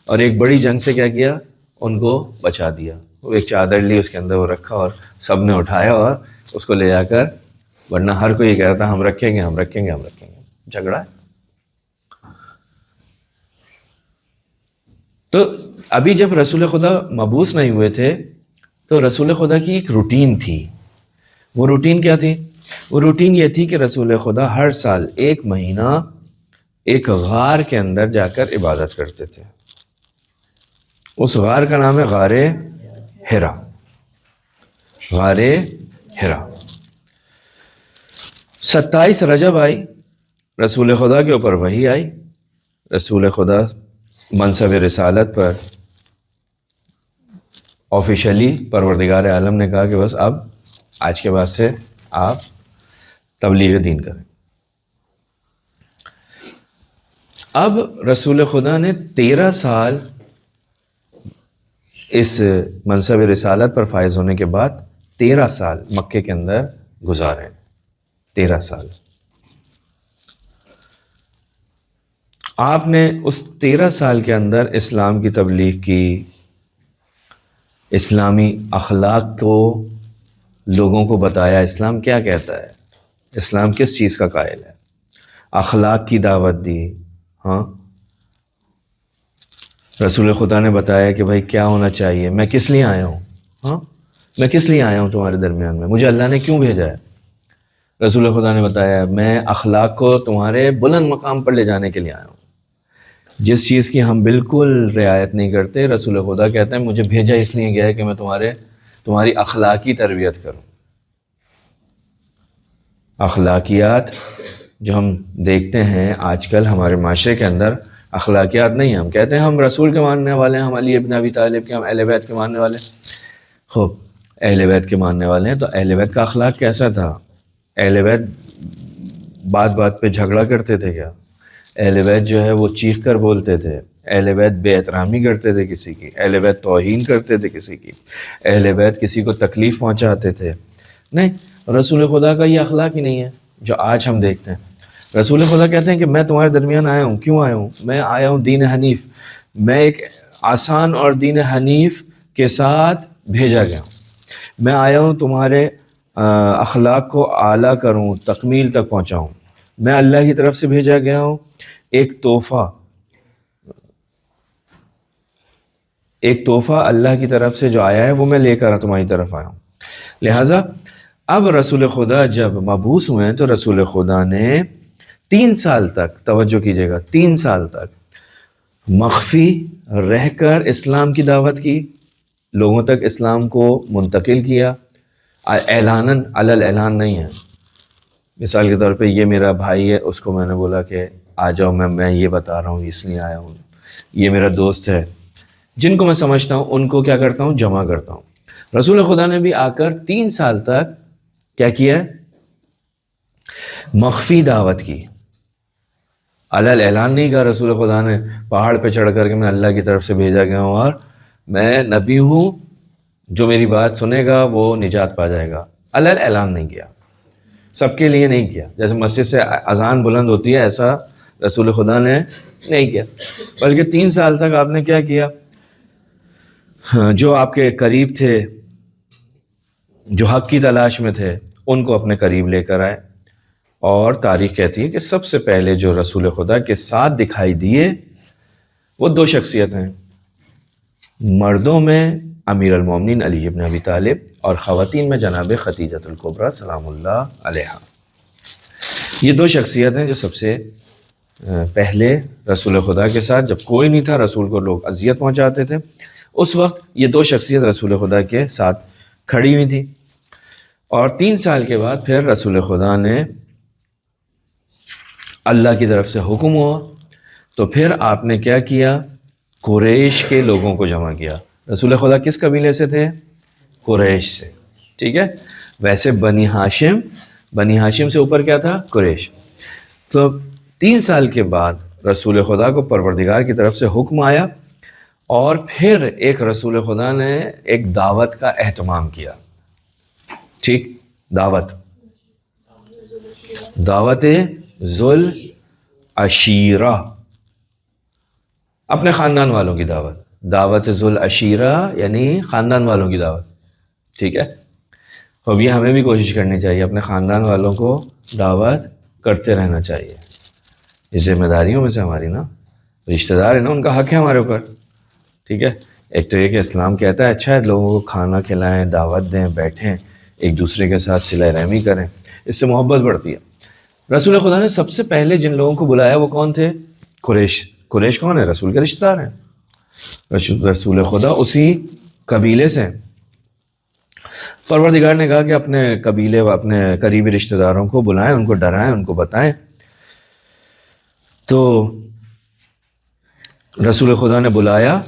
اور ایک بڑی جنگ سے کیا کیا؟ ان کو بچا دیا. وہ ایک چادر لی، اس کے اندر وہ رکھا، اور سب نے اٹھایا اور اس کو لے جا کر، ورنہ ہر کوئی یہ کہہ رہا تھا ہم رکھیں گے ہم رکھیں گے ہم رکھیں گے. جھگڑا ہے. تو ابھی جب رسول خدا مبعوث نہیں ہوئے تھے تو رسول خدا کی ایک روٹین تھی. وہ روٹین کیا تھی؟ وہ روٹین یہ تھی کہ رسول خدا ہر سال 1 مہینہ ایک غار کے اندر جا کر عبادت کرتے تھے. اس غار کا نام ہے غار حرا. غار حرا. 27 رجب آئی، رسول خدا کے اوپر وحی آئی. رسول خدا منصب رسالت پر آفیشلی پروردگار عالم نے کہا کہ بس اب آج کے بعد سے آپ تبلیغ دین کریں. اب رسول خدا نے 13 سال اس منصب رسالت پر فائز ہونے کے بعد 13 سال مکے کے اندر گزارے. 13 سال آپ نے اس 13 سال کے اندر اسلام کی تبلیغ کی، اسلامی اخلاق کو لوگوں کو بتایا، اسلام کیا کہتا ہے، اسلام کس چیز کا قائل ہے، اخلاق کی دعوت دی. ہاں، رسول خدا نے بتایا کہ بھائی کیا ہونا چاہیے، میں کس لیے آیا ہوں. ہاں، میں کس لیے آیا ہوں تمہارے درمیان میں، مجھے اللہ نے کیوں بھیجا ہے. رسول خدا نے بتایا میں اخلاق کو تمہارے بلند مقام پر لے جانے کے لیے آیا ہوں. جس چیز کی ہم بالکل رعایت نہیں کرتے، رسول خدا کہتے ہیں مجھے بھیجا اس لیے گیا ہے کہ میں تمہاری اخلاقی تربیت کروں. اخلاقیات جو ہم دیکھتے ہیں آج کل ہمارے معاشرے کے اندر، اخلاقیات نہیں ہیں. ہم کہتے ہیں ہم رسول کے ماننے والے ہیں، ہم علی ابن ابی طالب کے، ہم اہل بیت کے ماننے والے ہیں. خوب، اہل بیت کے ماننے والے ہیں تو اہل بیت کا اخلاق کیسا تھا؟ اہل بیت بات بات پہ جھگڑا کرتے تھے کیا؟ اہل بیت جو ہے وہ چیخ کر بولتے تھے. اہل بیت بے احترامی کرتے تھے کسی کی. اہل بیت توہین کرتے تھے کسی کی. اہل بیت کسی کو تکلیف پہنچاتے تھے؟ نہیں. رسول خدا کا یہ اخلاق ہی نہیں ہے جو آج ہم دیکھتے ہیں. رسول خدا کہتے ہیں کہ میں تمہارے درمیان آیا ہوں. کیوں آیا ہوں؟ میں آیا ہوں دین حنیف، میں ایک آسان اور دین حنیف کے ساتھ بھیجا گیا ہوں. میں آیا ہوں تمہارے اخلاق کو اعلیٰ کروں، تکمیل تک پہنچاؤں. میں اللہ کی طرف سے بھیجا گیا ہوں. ایک تحفہ اللہ کی طرف سے جو آیا ہے وہ میں لے کر تمہاری طرف آیا ہوں. لہٰذا اب رسول خدا جب مبعوث ہوئے ہیں تو رسول خدا نے 3 سال تک، توجہ کیجیے گا، 3 سال تک مخفی رہ کر اسلام کی دعوت کی، لوگوں تک اسلام کو منتقل کیا. اعلاناً علی الاعلان نہیں ہے. مثال کے طور پہ یہ میرا بھائی ہے، اس کو میں نے بولا کہ آ جاؤ، میں یہ بتا رہا ہوں اس لیے آیا ہوں. یہ میرا دوست ہے، جن کو میں سمجھتا ہوں ان کو کیا کرتا ہوں، جمع کرتا ہوں. رسول خدا نے بھی آ کر 3 سال تک کیا کیا؟ مخفی دعوت کی. علی الاعلان نہیں کہا رسول خدا نے پہاڑ پہ چڑھ کر کہ میں اللہ کی طرف سے بھیجا گیا ہوں اور میں نبی ہوں، جو میری بات سنے گا وہ نجات پا جائے گا. علی الاعلان نہیں کیا، سب کے لیے نہیں کیا. جیسے مسجد سے اذان بلند ہوتی ہے ایسا رسول خدا نے نہیں کیا، بلکہ 3 سال تک آپ نے کیا کیا؟ جو آپ کے قریب تھے، جو حق کی تلاش میں تھے، ان کو اپنے قریب لے کر آئے. اور تاریخ کہتی ہے کہ سب سے پہلے جو رسول خدا کے ساتھ دکھائی دیے وہ 2 شخصیت ہیں. مردوں میں امیر المومنین علی ابن ابی طالب، اور خواتین میں جناب خدیجہ الکبریٰ سلام اللہ علیہا. یہ 2 شخصیت ہیں جو سب سے پہلے رسول خدا کے ساتھ، جب کوئی نہیں تھا، رسول کو لوگ اذیت پہنچاتے تھے، اس وقت یہ 2 شخصیت رسول خدا کے ساتھ کھڑی ہوئی تھی. اور 3 سال کے بعد پھر رسول خدا نے اللہ کی طرف سے حکم ہوا تو پھر آپ نے کیا کیا؟ قریش کے لوگوں کو جمع کیا. رسول خدا کس قبیلے سے تھے؟ قریش سے. ٹھیک ہے. ویسے بنی ہاشم سے اوپر کیا تھا؟ قریش. تو 3 سال کے بعد رسول خدا کو پروردگار کی طرف سے حکم آیا اور پھر ایک رسول خدا نے ایک دعوت کا اہتمام کیا. ٹھیک، دعوت ذل عشیرہ، اپنے خاندان والوں کی دعوت ذل عشیرہ یعنی خاندان والوں کی دعوت. ٹھیک ہے، اب یہ ہمیں بھی کوشش کرنی چاہیے، اپنے خاندان والوں کو دعوت کرتے رہنا چاہیے. یہ ذمہ داریوں میں سے ہماری نا، رشتہ دار ہے نا، ان کا حق ہے ہمارے اوپر. ٹھیک ہے، ایک تو یہ کہ اسلام کہتا ہے اچھا ہے لوگوں کو کھانا کھلائیں، دعوت دیں، بیٹھیں، ایک دوسرے کے ساتھ صلہ رحمی کریں، اس سے محبت بڑھتی ہے. رسول خدا نے سب سے پہلے جن لوگوں کو بلایا وہ کون تھے؟ قریش کون ہے؟ رسول کے رشتہ دار ہیں. رسول خدا اسی قبیلے سے ہیں. پروردگار نے کہا کہ اپنے قبیلے و اپنے قریبی رشتہ داروں کو بلائیں، ان کو ڈرائیں، ان کو بتائیں. تو رسول خدا نے بلایا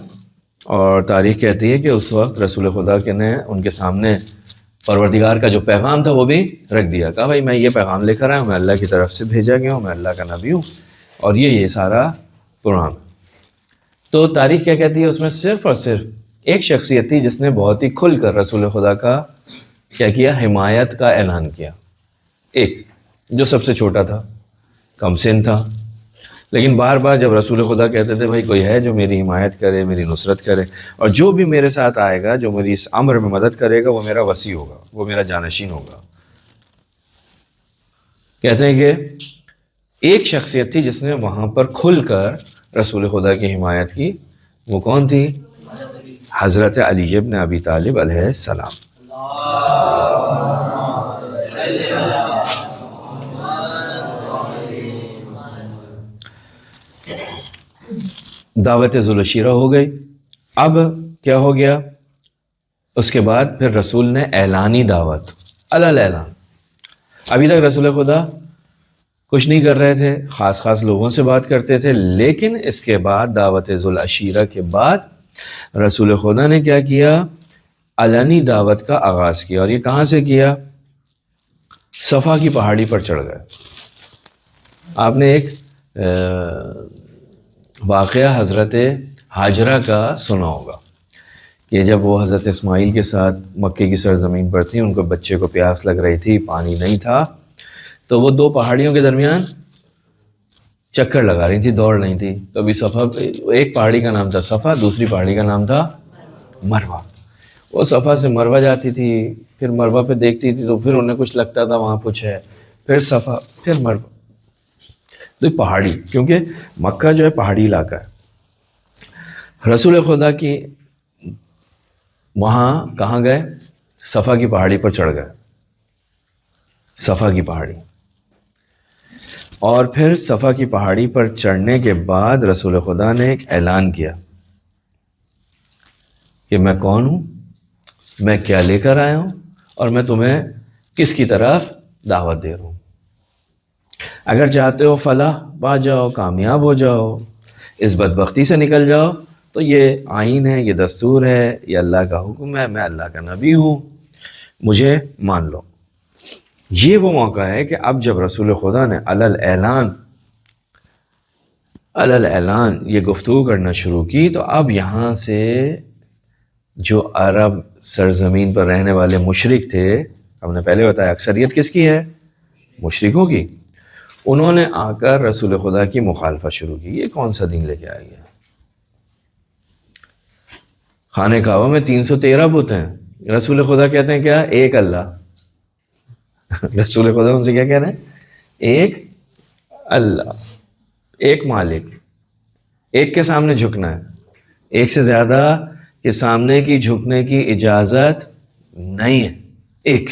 اور تاریخ کہتی ہے کہ اس وقت رسول خدا کے نے ان کے سامنے پروردگار کا جو پیغام تھا وہ بھی رکھ دیا. کہا بھائی میں یہ پیغام لے کر آیا ہوں، میں اللہ کی طرف سے بھیجا گیا ہوں، میں اللہ کا نبی ہوں، اور یہ سارا قرآن. تو تاریخ کیا کہتی ہے؟ اس میں صرف اور صرف ایک شخصیت تھی جس نے بہت ہی کھل کر رسول خدا کا کیا کیا؟ حمایت کا اعلان کیا. ایک جو سب سے چھوٹا تھا، کم سن تھا، لیکن بار بار جب رسول خدا کہتے تھے بھائی کوئی ہے جو میری حمایت کرے، میری نصرت کرے، اور جو بھی میرے ساتھ آئے گا، جو میری اس امر میں مدد کرے گا، وہ میرا وصی ہوگا، وہ میرا جانشین ہوگا. کہتے ہیں کہ ایک شخصیت تھی جس نے وہاں پر کھل کر رسول خدا کی حمایت کی. وہ کون تھی؟ حضرت علی ابن ابی طالب علیہ السلام. دعوت ذل عشیرہ ہو گئی. اب کیا ہو گیا؟ اس کے بعد پھر رسول نے اعلانی دعوت، اعلان. ابھی تک رسول خدا کچھ نہیں کر رہے تھے، خاص لوگوں سے بات کرتے تھے، لیکن اس کے بعد دعوت ذل عشیرہ کے بعد رسول خدا نے کیا کیا؟ علنی دعوت کا آغاز کیا. اور یہ کہاں سے کیا؟ صفا کی پہاڑی پر چڑھ گئے. آپ نے ایک واقعہ حضرت ہاجرہ کا سنا ہوگا کہ جب وہ حضرت اسماعیل کے ساتھ مکے کی سرزمین پر تھیں، ان کو بچے کو پیاس لگ رہی تھی، پانی نہیں تھا، تو وہ 2 پہاڑیوں کے درمیان چکر لگا رہی تھی، دوڑ رہی تھی. کبھی صفا، ایک پہاڑی کا نام تھا صفا، دوسری پہاڑی کا نام تھا مروہ. وہ صفا سے مروہ جاتی تھی، پھر مروہ پہ دیکھتی تھی تو پھر انہیں کچھ لگتا تھا وہاں کچھ ہے، پھر صفا، پھر مروہ. تو پہاڑی، کیونکہ مکہ جو ہے پہاڑی علاقہ ہے. رسول خدا کی وہاں کہاں گئے؟ صفا کی پہاڑی پر چڑھ گئے، صفا کی پہاڑی. اور پھر صفا کی پہاڑی پر چڑھنے کے بعد رسول خدا نے ایک اعلان کیا کہ میں کون ہوں، میں کیا لے کر آیا ہوں، اور میں تمہیں کس کی طرف دعوت دے رہا ہوں. اگر چاہتے ہو فلاح پا جاؤ، کامیاب ہو جاؤ، اس بدبختی سے نکل جاؤ، تو یہ آئین ہے، یہ دستور ہے، یہ اللہ کا حکم ہے، میں اللہ کا نبی ہوں، مجھے مان لو. یہ وہ موقع ہے کہ اب جب رسول خدا نے اعلان یہ گفتگو کرنا شروع کی، تو اب یہاں سے جو عرب سرزمین پر رہنے والے مشرک تھے، ہم نے پہلے بتایا اکثریت کس کی ہے؟ مشرکوں کی. انہوں نے آ کر رسول خدا کی مخالفت شروع کی. یہ کون سا دین لے کے آئی ہے؟ خانہ کعبہ میں 313 بت ہیں، رسول خدا کہتے ہیں کیا؟ ایک اللہ. رسول خدا ان سے کیا کہہ رہے ہیں؟ ایک اللہ، ایک مالک، ایک کے سامنے جھکنا ہے، ایک سے زیادہ کے سامنے کی جھکنے کی اجازت نہیں ہے. ایک،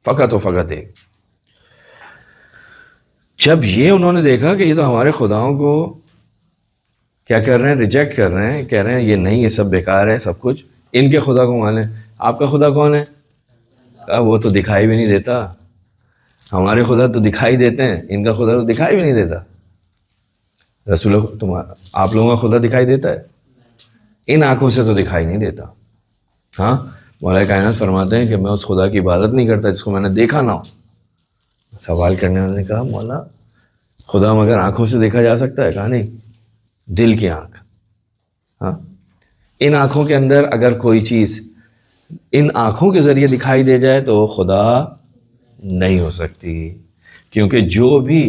فقط و فقط ایک. جب یہ انہوں نے دیکھا کہ یہ تو ہمارے خداؤں کو کیا کر رہے ہیں؟ ریجیکٹ کر رہے ہیں، کہہ رہے ہیں یہ نہیں، یہ سب بیکار ہے، سب کچھ ان کے خدا کو مانیں. آپ کا خدا کون ہے؟ وہ تو دکھائی بھی نہیں دیتا. ہمارے خدا تو دکھائی دیتے ہیں، ان کا خدا تو دکھائی بھی نہیں دیتا. آپ لوگوں کا خدا دکھائی دیتا ہے؟ ان آنکھوں سے تو دکھائی نہیں دیتا. ہاں، مولا کائنات فرماتے ہیں کہ میں اس خدا کی عبادت نہیں کرتا جس کو میں نے دیکھا نہ ہو. سوال کرنے والے نے کہا مولا خدا مگر آنکھوں سے دیکھا جا سکتا ہے؟ کہا نہیں، دل کی آنکھ. ہاں، ان آنکھوں کے اندر اگر کوئی چیز ان آنکھوں کے ذریعے دکھائی دے جائے تو وہ خدا نہیں ہو سکتی، کیونکہ جو بھی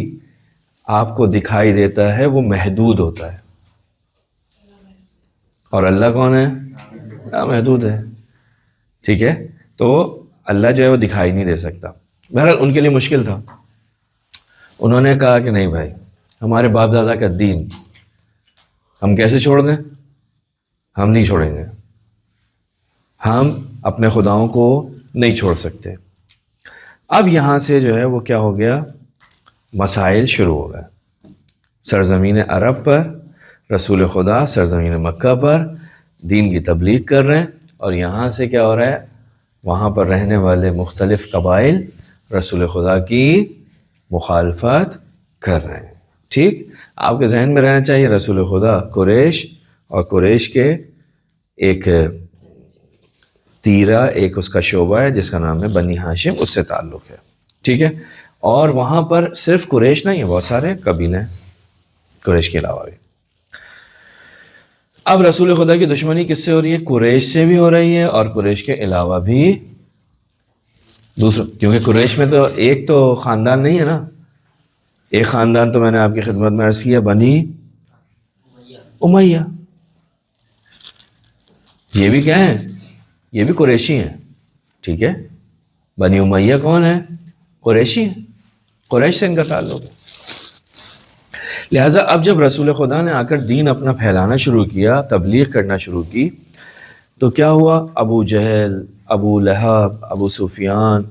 آپ کو دکھائی دیتا ہے وہ محدود ہوتا ہے، اور اللہ کون ہے؟ محدود ہے. ٹھیک ہے، تو اللہ جو ہے وہ دکھائی نہیں دے سکتا. بہرحال ان کے لیے مشکل تھا. انہوں نے کہا کہ نہیں بھائی، ہمارے باپ دادا کا دین ہم کیسے چھوڑ دیں؟ ہم نہیں چھوڑیں گے، ہم اپنے خداؤں کو نہیں چھوڑ سکتے. اب یہاں سے جو ہے وہ کیا ہو گیا، مسائل شروع ہو گئے. سرزمین عرب پر رسول خدا سرزمین مکہ پر دین کی تبلیغ کر رہے ہیں، اور یہاں سے کیا ہو رہا ہے، وہاں پر رہنے والے مختلف قبائل رسول خدا کی مخالفت کر رہے ہیں. ٹھیک، آپ کے ذہن میں رہنا چاہیے رسول خدا قریش، اور قریش کے ایک تیرہ ایک اس کا شعبہ ہے جس کا نام ہے بنی ہاشم، اس سے تعلق ہے. ٹھیک ہے، اور وہاں پر صرف قریش نہیں ہے، بہت سارے قبیلے ہیں قریش کے علاوہ بھی. اب رسول خدا کی دشمنی کس سے ہو رہی ہے؟ قریش سے بھی ہو رہی ہے، اور قریش کے علاوہ بھی دوسرا، کیونکہ قریش میں تو ایک تو خاندان نہیں ہے نا. ایک خاندان تو میں نے آپ کی خدمت میں عرض کیا، بنی امیہ. یہ بھی کیا ہیں؟ یہ بھی قریشی ہیں. ٹھیک ہے، بنی امیہ کون ہے؟ قریشی ہیں، قریش سے ان کا تعلق ہے. لہٰذا اب جب رسول خدا نے آ کر دین اپنا پھیلانا شروع کیا، تبلیغ کرنا شروع کی، تو کیا ہوا؟ ابو جہل، ابو لہب، ابو سفیان،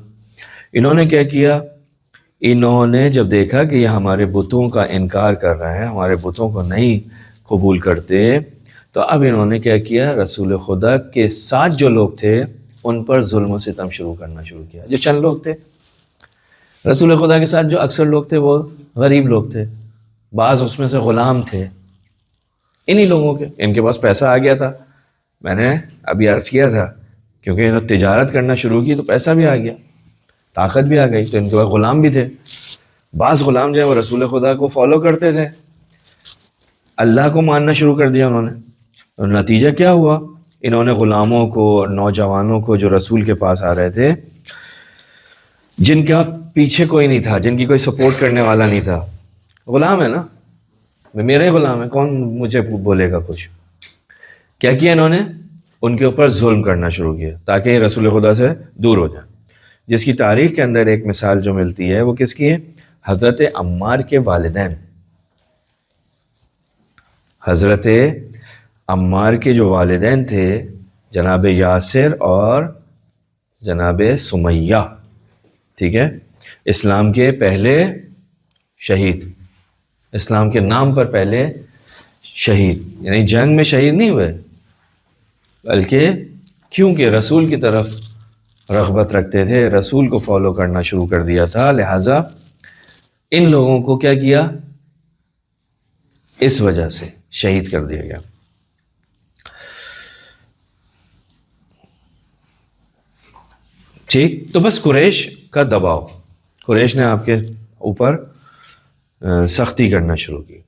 انہوں نے کیا کیا؟ انہوں نے جب دیکھا کہ یہ ہمارے بتوں کا انکار کر رہے ہیں، ہمارے بتوں کو نہیں قبول کرتے، تو اب انہوں نے کیا کیا؟ رسول خدا کے ساتھ جو لوگ تھے ان پر ظلم و ستم شروع کرنا شروع کیا. جو چند لوگ تھے رسول خدا کے ساتھ، جو اکثر لوگ تھے وہ غریب لوگ تھے، بعض اس میں سے غلام تھے. انہی لوگوں کے، ان کے پاس پیسہ آ گیا تھا. میں نے ابھی عرض کیا تھا، کیونکہ انہوں نے تجارت کرنا شروع کی تو پیسہ بھی آ گیا، طاقت بھی آ گئی، تو ان کے پاس غلام بھی تھے. بعض غلام جو ہے وہ رسول خدا کو فالو کرتے تھے، اللہ کو ماننا شروع کر دیا انہوں نے. اور نتیجہ کیا ہوا؟ انہوں نے غلاموں کو اور نوجوانوں کو جو رسول کے پاس آ رہے تھے، جن کا پیچھے کوئی نہیں تھا، جن کی کوئی سپورٹ کرنے والا نہیں تھا، غلام ہے نا، میرے غلام ہے، کون مجھے بولے گا کچھ. کیا کیا انہوں نے؟ ان کے اوپر ظلم کرنا شروع کیا تاکہ یہ رسول خدا سے دور ہو جائیں. جس کی تاریخ کے اندر ایک مثال جو ملتی ہے وہ کس کی ہے؟ حضرت عمار کے والدین. حضرت عمار کے جو والدین تھے، جناب یاسر اور جناب سمیہ، ٹھیک ہے، اسلام کے پہلے شہید، اسلام کے نام پر پہلے شہید، یعنی جنگ میں شہید نہیں ہوئے، بلکہ کیونکہ رسول کی طرف رغبت رکھتے تھے، رسول کو فالو کرنا شروع کر دیا تھا، لہٰذا ان لوگوں کو کیا کیا؟ اس وجہ سے شہید کر دیا گیا. ٹھیک، تو بس قریش کا دباؤ، قریش نے آپ کے اوپر سختی کرنا شروع کی.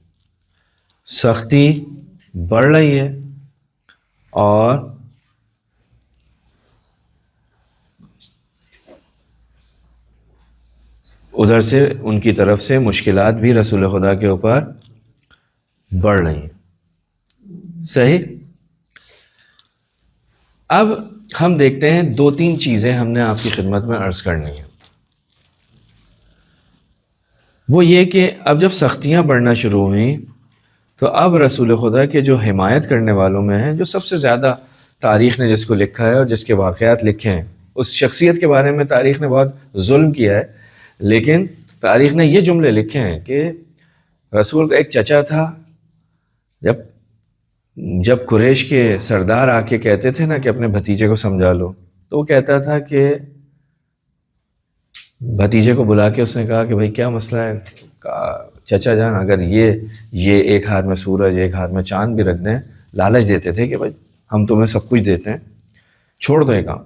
سختی بڑھ رہی ہے، اور ادھر سے ان کی طرف سے مشکلات بھی رسول خدا کے اوپر بڑھ رہی ہیں. صحیح. اب ہم دیکھتے ہیں دو تین چیزیں ہم نے آپ کی خدمت میں عرض کرنی ہیں. وہ یہ کہ اب جب سختیاں بڑھنا شروع ہوئیں تو اب رسول خدا کے جو حمایت کرنے والوں میں ہیں، جو سب سے زیادہ تاریخ نے جس کو لکھا ہے اور جس کے واقعات لکھے ہیں، اس شخصیت کے بارے میں تاریخ نے بہت ظلم کیا ہے، لیکن تاریخ نے یہ جملے لکھے ہیں کہ رسول کا ایک چچا تھا، جب قریش کے سردار آ کے کہتے تھے نا کہ اپنے بھتیجے کو سمجھا لو، تو وہ کہتا تھا کہ بھتیجے کو بلا کے اس نے کہا کہ بھائی کیا مسئلہ ہے؟ چچا جان اگر یہ ایک ہاتھ میں سورج ایک ہاتھ میں چاند بھی رکھ دیں، لالچ دیتے تھے کہ بھائی ہم تمہیں سب کچھ دیتے ہیں، چھوڑ دو یہ کام.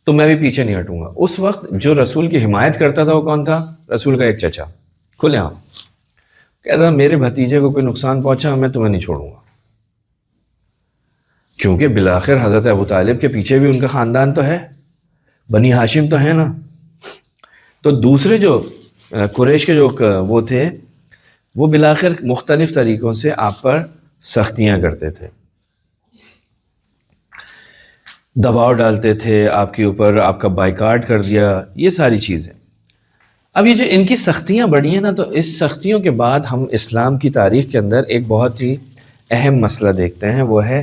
تو میں بھی پیچھے نہیں ہٹوں گا. اس وقت جو رسول کی حمایت کرتا تھا وہ کون تھا؟ رسول کا ایک چچا. کھلے عام کہتا میرے بھتیجے کو کوئی نقصان پہنچا میں تمہیں نہیں چھوڑوں گا، کیونکہ بالآخر حضرت ابو طالب کے پیچھے بھی ان کا خاندان تو ہے، بنی ہاشم تو ہے نا. تو دوسرے جو قریش کے جو وہ تھے وہ بالآخر مختلف طریقوں سے آپ پر سختیاں کرتے تھے، دباؤ ڈالتے تھے آپ کے اوپر، آپ کا بائیکاٹ کر دیا، یہ ساری چیزیں. اب یہ جو ان کی سختیاں بڑھی ہیں نا، تو اس سختیوں کے بعد ہم اسلام کی تاریخ کے اندر ایک بہت ہی اہم مسئلہ دیکھتے ہیں، وہ ہے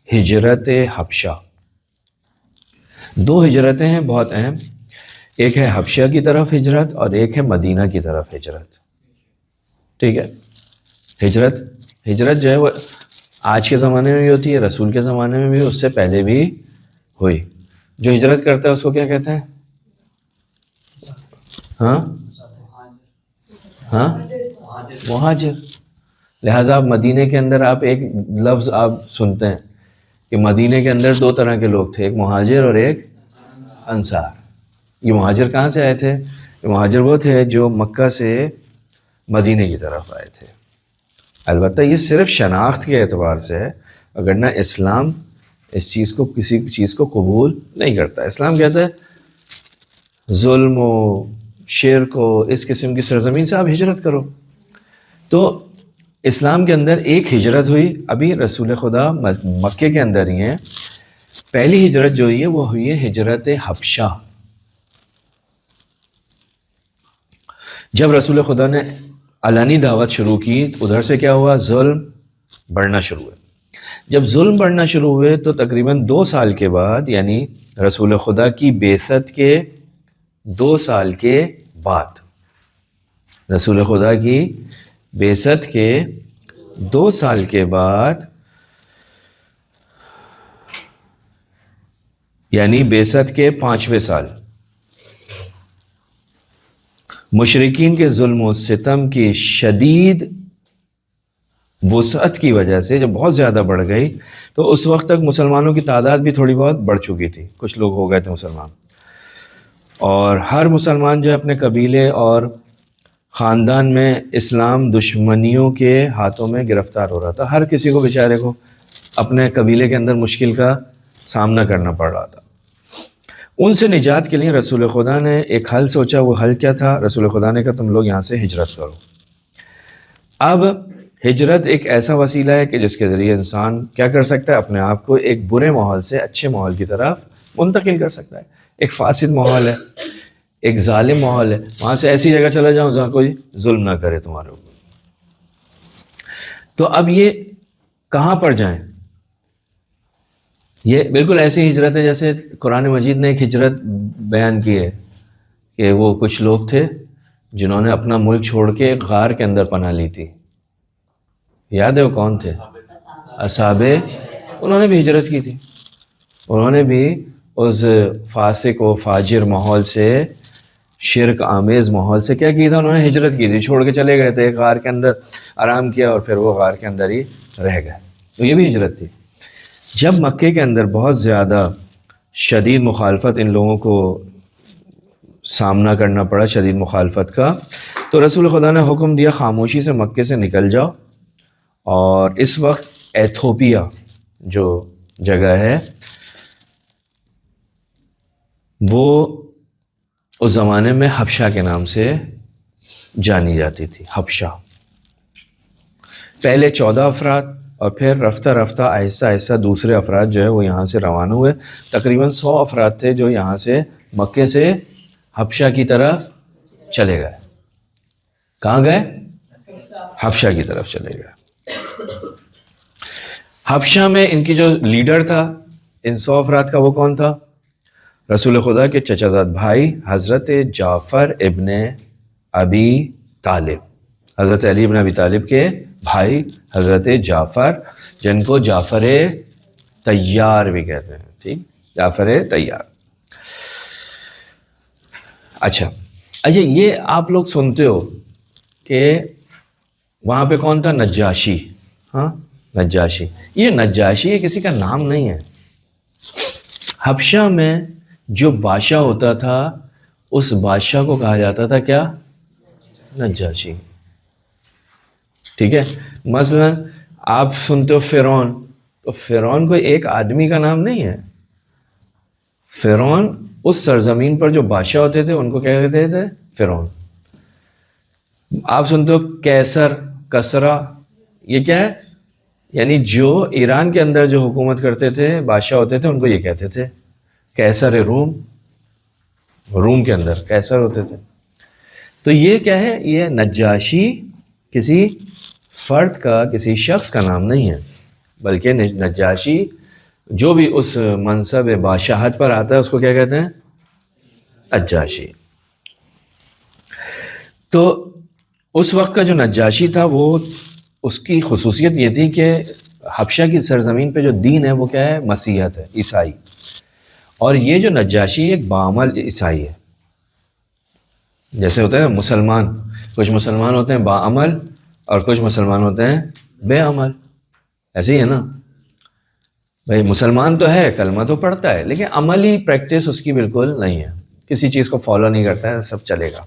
ہجرت حبشہ. دو ہجرتیں ہیں بہت اہم، ایک ہے حبشہ کی طرف ہجرت اور ایک ہے مدینہ کی طرف ہجرت. ٹھیک ہے، ہجرت جو ہے وہ آج کے زمانے میں بھی ہوتی ہے، رسول کے زمانے میں بھی، اس سے پہلے بھی ہوئی. جو ہجرت کرتا ہے اس کو کیا کہتے ہیں؟ مہاجر. لہٰذا آپ مدینے کے اندر آپ ایک لفظ آپ سنتے ہیں کہ مدینے کے اندر دو طرح کے لوگ تھے، ایک مہاجر اور ایک انصار. یہ مہاجر کہاں سے آئے تھے؟ یہ مہاجر وہ تھے جو مکہ سے مدینے کی طرف آئے تھے. البتہ یہ صرف شناخت کے اعتبار سے ہے، اگرنہ اسلام اس چیز کو، کسی چیز کو قبول نہیں کرتا. اسلام کہتا ہے ظلم و شرک و اس قسم کی سرزمین سے آپ ہجرت کرو. تو اسلام کے اندر ایک ہجرت ہوئی، ابھی رسول خدا مکے کے اندر ہی ہیں. پہلی ہجرت جو ہوئی ہے وہ ہوئی ہے ہجرت حبشہ. جب رسول خدا نے علنی دعوت شروع کی، ادھر سے کیا ہوا؟ ظلم بڑھنا شروع ہوئے. جب ظلم بڑھنا شروع ہوئے تو تقریباً 2 سال کے بعد، یعنی رسول خدا کی بعثت کے 2 سال کے بعد، رسول خدا کی بعثت کے 2 سال کے بعد، یعنی بعثت کے 5ویں سال، مشرکین کے ظلم و ستم کی شدید وسعت کی وجہ سے جب بہت زیادہ بڑھ گئی، تو اس وقت تک مسلمانوں کی تعداد بھی تھوڑی بہت بڑھ چکی تھی، کچھ لوگ ہو گئے تھے مسلمان، اور ہر مسلمان جو اپنے قبیلے اور خاندان میں اسلام دشمنیوں کے ہاتھوں میں گرفتار ہو رہا تھا. ہر کسی کو بیچارے کو اپنے قبیلے کے اندر مشکل کا سامنا کرنا پڑ رہا تھا. ان سے نجات کے لیے رسول خدا نے ایک حل سوچا. وہ حل کیا تھا؟ رسول خدا نے کہا تم لوگ یہاں سے ہجرت کرو. اب ہجرت ایک ایسا وسیلہ ہے کہ جس کے ذریعے انسان کیا کر سکتا ہے؟ اپنے آپ کو ایک برے ماحول سے اچھے ماحول کی طرف منتقل کر سکتا ہے. ایک فاسد ماحول ہے، ایک ظالم ماحول ہے، وہاں سے ایسی جگہ چلا جاؤ جہاں کوئی ظلم نہ کرے تمہارے اوپر. تو اب یہ کہاں پر جائیں؟ یہ بالکل ایسی ہجرت ہے جیسے قرآن مجید نے ایک ہجرت بیان کی ہے کہ وہ کچھ لوگ تھے جنہوں نے اپنا ملک چھوڑ کے ایک غار کے اندر پناہ لی تھی. یاد ہے وہ کون تھے؟ اصحاب، انہوں نے بھی ہجرت کی تھی. انہوں نے بھی اس فاسق و فاجر ماحول سے، شرک آمیز ماحول سے کیا کی تھا؟ انہوں نے ہجرت کی تھی، چھوڑ کے چلے گئے تھے، ایک غار کے اندر آرام کیا اور پھر وہ غار کے اندر ہی رہ گئے. تو یہ بھی ہجرت تھی. جب مکے کے اندر بہت زیادہ شدید مخالفت ان لوگوں کو سامنا کرنا پڑا، شدید مخالفت کا، تو رسول خدا نے حکم دیا خاموشی سے مکے سے نکل جاؤ. اور اس وقت ایتھوپیا جو جگہ ہے وہ اس زمانے میں حبشہ کے نام سے جانی جاتی تھی. حبشہ. پہلے 14 افراد اور پھر رفتہ رفتہ آہستہ آہستہ دوسرے افراد جو ہے وہ یہاں سے روانہ ہوئے. تقریباً 100 افراد تھے جو یہاں سے مکے سے حبشہ کی طرف چلے گئے. کہاں گئے؟ حبشہ کی طرف چلے گئے. حبشہ میں ان کی جو لیڈر تھا ان 100 افراد کا، وہ کون تھا؟ رسول خدا کے چچا زاد بھائی حضرت جعفر ابن ابی طالب، حضرت علی ابن ابی طالب کے بھائی حضرت جعفر، جن کو جعفر طیار بھی کہتے ہیں. ٹھیک، جعفر طیار. اچھا یہ آپ لوگ سنتے ہو کہ وہاں پہ کون تھا؟ نجاشی. ہاں، نجاشی. یہ نجاشی یہ کسی کا نام نہیں ہے. حبشہ میں جو بادشاہ ہوتا تھا اس بادشاہ کو کہا جاتا تھا کیا؟ نجاشی. ٹھیک ہے. مثلا آپ سنتے ہو فرعون، تو فرعون کوئی ایک آدمی کا نام نہیں ہے. فرعون اس سرزمین پر جو بادشاہ ہوتے تھے ان کو کیا کہتے تھے؟ فرعون. آپ سنتے ہو کیسر، کسرا، یہ کیا ہے؟ یعنی جو ایران کے اندر جو حکومت کرتے تھے، بادشاہ ہوتے تھے، ان کو یہ کہتے تھے کیسر روم. روم کے اندر کیسر ہوتے تھے. تو یہ کیا ہے؟ یہ نجاشی کسی فرد کا، کسی شخص کا نام نہیں ہے، بلکہ نجاشی جو بھی اس منصب بادشاہت پر آتا ہے اس کو کیا کہتے ہیں؟ نجاشی. تو اس وقت کا جو نجاشی تھا وہ، اس کی خصوصیت یہ تھی کہ حبشہ کی سرزمین پہ جو دین ہے وہ کیا ہے؟ مسیحیت ہے، عیسائی. اور یہ جو نجاشی ایک بعمل عیسائی ہے. جیسے ہوتا ہے نا مسلمان، کچھ مسلمان ہوتے ہیں باعمل اور کچھ مسلمان ہوتے ہیں بے عمل. ایسے ہی ہے نا بھائی، مسلمان تو ہے، کلمہ تو پڑھتا ہے، لیکن عملی پریکٹس اس کی بالکل نہیں ہے، کسی چیز کو فالو نہیں کرتا ہے، سب چلے گا.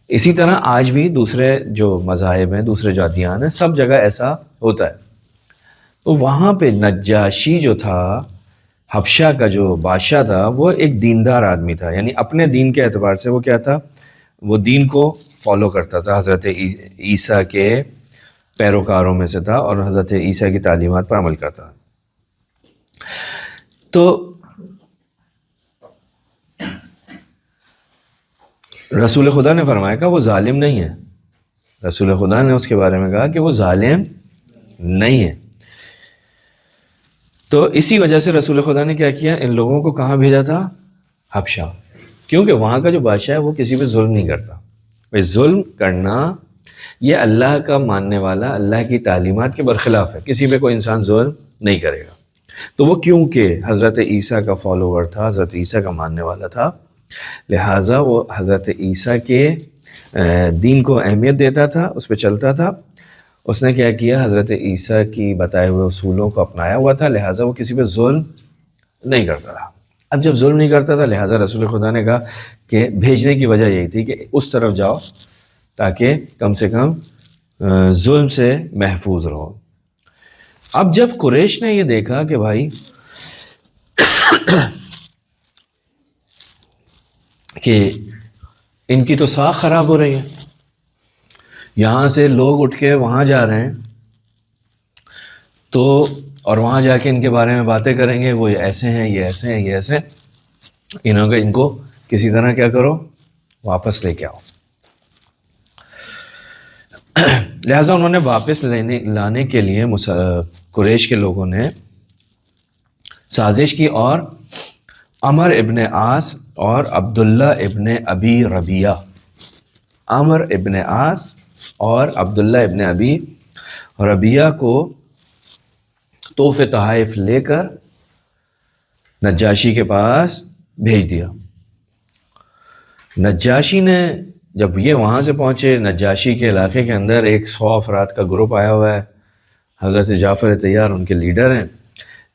اسی طرح آج بھی دوسرے جو مذاہب ہیں، دوسرے جو ادیان ہیں، سب جگہ ایسا ہوتا ہے. تو وہاں پہ نجاشی جو تھا، حبشہ کا جو بادشاہ تھا، وہ ایک دیندار آدمی تھا. یعنی اپنے دین کے اعتبار سے وہ کیا تھا؟ وہ دین کو فالو کرتا تھا، حضرت عیسیٰ کے پیروکاروں میں سے تھا اور حضرت عیسیٰ کی تعلیمات پر عمل کرتا. تو رسول خدا نے فرمایا کہ وہ ظالم نہیں ہے. رسول خدا نے اس کے بارے میں کہا کہ وہ ظالم نہیں ہے. تو اسی وجہ سے رسول خدا نے کیا کیا؟ ان لوگوں کو کہاں بھیجا تھا؟ حبشہ. کیونکہ وہاں کا جو بادشاہ ہے وہ کسی پہ ظلم نہیں کرتا. بھائی ظلم کرنا یہ اللہ کا ماننے والا، اللہ کی تعلیمات کے برخلاف ہے. کسی پہ کوئی انسان ظلم نہیں کرے گا. تو وہ کیونکہ حضرت عیسیٰ کا فالوور تھا، حضرت عیسیٰ کا ماننے والا تھا، لہٰذا وہ حضرت عیسیٰ کے دین کو اہمیت دیتا تھا، اس پہ چلتا تھا. اس نے کیا کیا؟ حضرت عیسیٰ کی بتائے ہوئے اصولوں کو اپنایا ہوا تھا، لہٰذا وہ کسی پہ ظلم نہیں کرتا تھا. اب جب ظلم نہیں کرتا تھا، لہٰذا رسول خدا نے کہا کہ بھیجنے کی وجہ یہی تھی کہ اس طرف جاؤ تاکہ کم سے کم ظلم سے محفوظ رہو. اب جب قریش نے یہ دیکھا کہ بھائی کہ ان کی تو ساکھ خراب ہو رہی ہے، یہاں سے لوگ اٹھ کے وہاں جا رہے ہیں، تو اور وہاں جا کے ان کے بارے میں باتیں کریں گے، وہ ایسے ہیں، یہ ایسے ہیں، یہ ایسے، ان کو کسی طرح کیا کرو؟ واپس لے کے آؤ. لہٰذا انہوں نے واپس لانے کے لیے قریش کے لوگوں نے سازش کی، اور عمر ابن عاص اور عبداللہ ابن ابی ربیعہ، عمر ابن عاص اور عبداللہ ابن ابی ربیعہ کو تحفے تحائف لے کر نجاشی کے پاس بھیج دیا. نجاشی نے جب یہ وہاں سے پہنچے، نجاشی کے علاقے کے اندر 100 افراد کا گروپ آیا ہوا ہے، حضرت جعفر طیار ان کے لیڈر ہیں.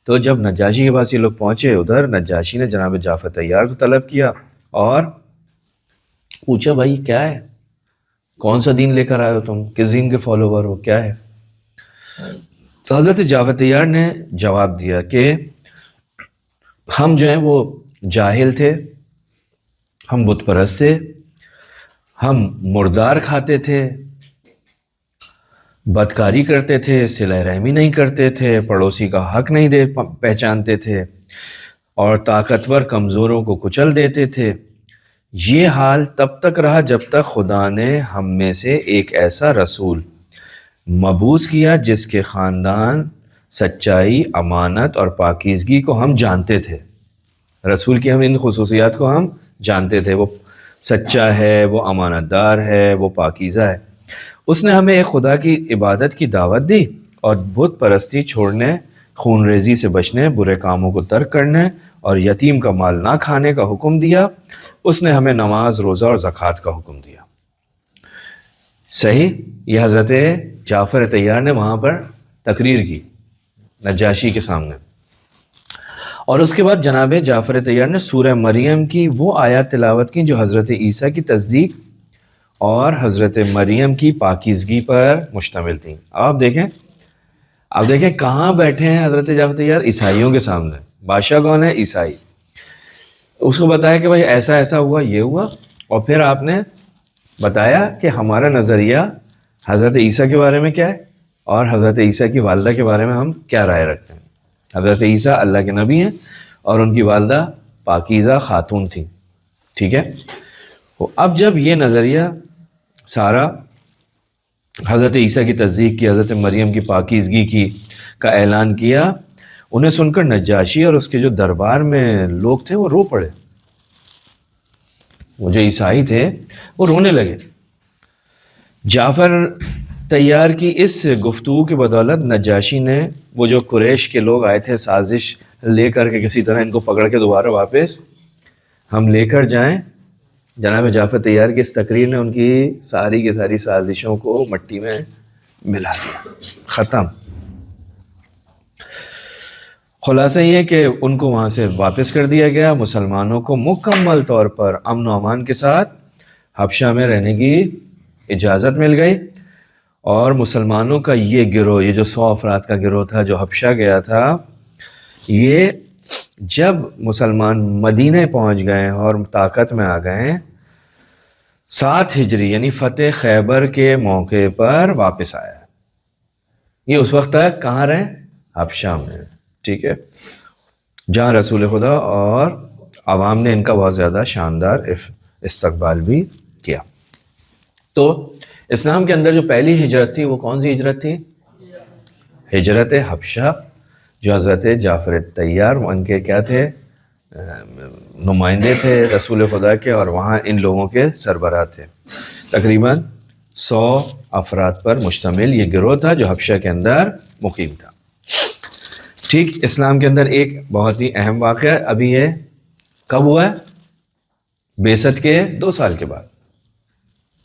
تو جب نجاشی کے پاس یہ لوگ پہنچے ادھر، نجاشی نے جناب جعفر طیار کو طلب کیا اور پوچھا بھائی کیا ہے، کون سا دین لے کر آئے ہو تم، کس دین کے فالوور ہو، کیا ہے؟ تو حضرت جعفر طیار نے جواب دیا کہ ہم جو ہیں وہ جاہل تھے، ہم بت پرست تھے، ہم مردار کھاتے تھے، بدکاری کرتے تھے، صلہ رحمی نہیں کرتے تھے، پڑوسی کا حق نہیں پہچانتے تھے، اور طاقتور کمزوروں کو کچل دیتے تھے. یہ حال تب تک رہا جب تک خدا نے ہم میں سے ایک ایسا رسول مبعوث کیا جس کے خاندان، سچائی، امانت اور پاکیزگی کو ہم جانتے تھے. رسول کی ہم ان خصوصیات کو ہم جانتے تھے، وہ سچا ہے، وہ امانت دار ہے، وہ پاکیزہ ہے. اس نے ہمیں ایک خدا کی عبادت کی دعوت دی اور بت پرستی چھوڑنے، خون ریزی سے بچنے، برے کاموں کو ترک کرنے اور یتیم کا مال نہ کھانے کا حکم دیا. اس نے ہمیں نماز، روزہ اور زکوٰۃ کا حکم دیا. صحیح، یہ حضرت جعفر طیار نے وہاں پر تقریر کی نجاشی کے سامنے. اور اس کے بعد جناب جعفر طیار نے سورہ مریم کی وہ آیات تلاوت کی جو حضرت عیسیٰ کی تصدیق اور حضرت مریم کی پاکیزگی پر مشتمل تھیں. آپ دیکھیں کہاں بیٹھے ہیں حضرت جعفر طیار؟ عیسائیوں کے سامنے. بادشاہ کون ہے؟ عیسائی. اس کو بتایا کہ بھائی ایسا ایسا ہوا، یہ ہوا، اور پھر آپ نے بتایا کہ ہمارا نظریہ حضرت عیسیٰ کے بارے میں کیا ہے اور حضرت عیسیٰ کی والدہ کے بارے میں ہم کیا رائے رکھتے ہیں. حضرت عیسیٰ اللہ کے نبی ہیں اور ان کی والدہ پاکیزہ خاتون تھیں. ٹھیک ہے. اب جب یہ نظریہ سارا حضرت عیسیٰ کی تصدیق کی، حضرت مریم کی پاکیزگی کی کا اعلان کیا، انہیں سن کر نجاشی اور اس کے جو دربار میں لوگ تھے وہ رو پڑے. وہ جو عیسائی تھے وہ رونے لگے. جعفر طیار کی اس گفتگو کی بدولت نجاشی نے وہ جو قریش کے لوگ آئے تھے سازش لے کر کے کسی طرح ان کو پکڑ کے دوبارہ واپس ہم لے کر جائیں، جناب جعفر طیار کی اس تقریر نے ان کی ساری سازشوں کو مٹی میں ملا دیا، ختم. خلاصہ یہ کہ ان کو وہاں سے واپس کر دیا گیا. مسلمانوں کو مکمل طور پر امن و امان کے ساتھ حبشہ میں رہنے کی اجازت مل گئی، اور مسلمانوں کا یہ گروہ، یہ جو 100 افراد کا گروہ تھا جو حبشہ گیا تھا، یہ جب مسلمان مدینہ پہنچ گئے اور طاقت میں آ گئے 7 ہجری یعنی فتح خیبر کے موقع پر واپس آیا. یہ اس وقت تک کہاں رہے؟ حبشہ میں. ٹھیک ہے. جہاں رسول خدا اور عوام نے ان کا بہت زیادہ شاندار استقبال بھی کیا. تو اسلام کے اندر جو پہلی ہجرت تھی وہ کون سی ہجرت تھی؟ ہجرت حبشہ، جو حضرت جعفر طیار ان کے کیا تھے؟ نمائندے تھے رسول خدا کے، اور وہاں ان لوگوں کے سربراہ تھے. تقریباً 100 افراد پر مشتمل یہ گروہ تھا جو حبشہ کے اندر مقیم تھا. ٹھیک. اسلام کے اندر ایک بہت ہی اہم واقعہ ابھی یہ کب ہوا ہے؟ بعثت کے 2 سال کے بعد.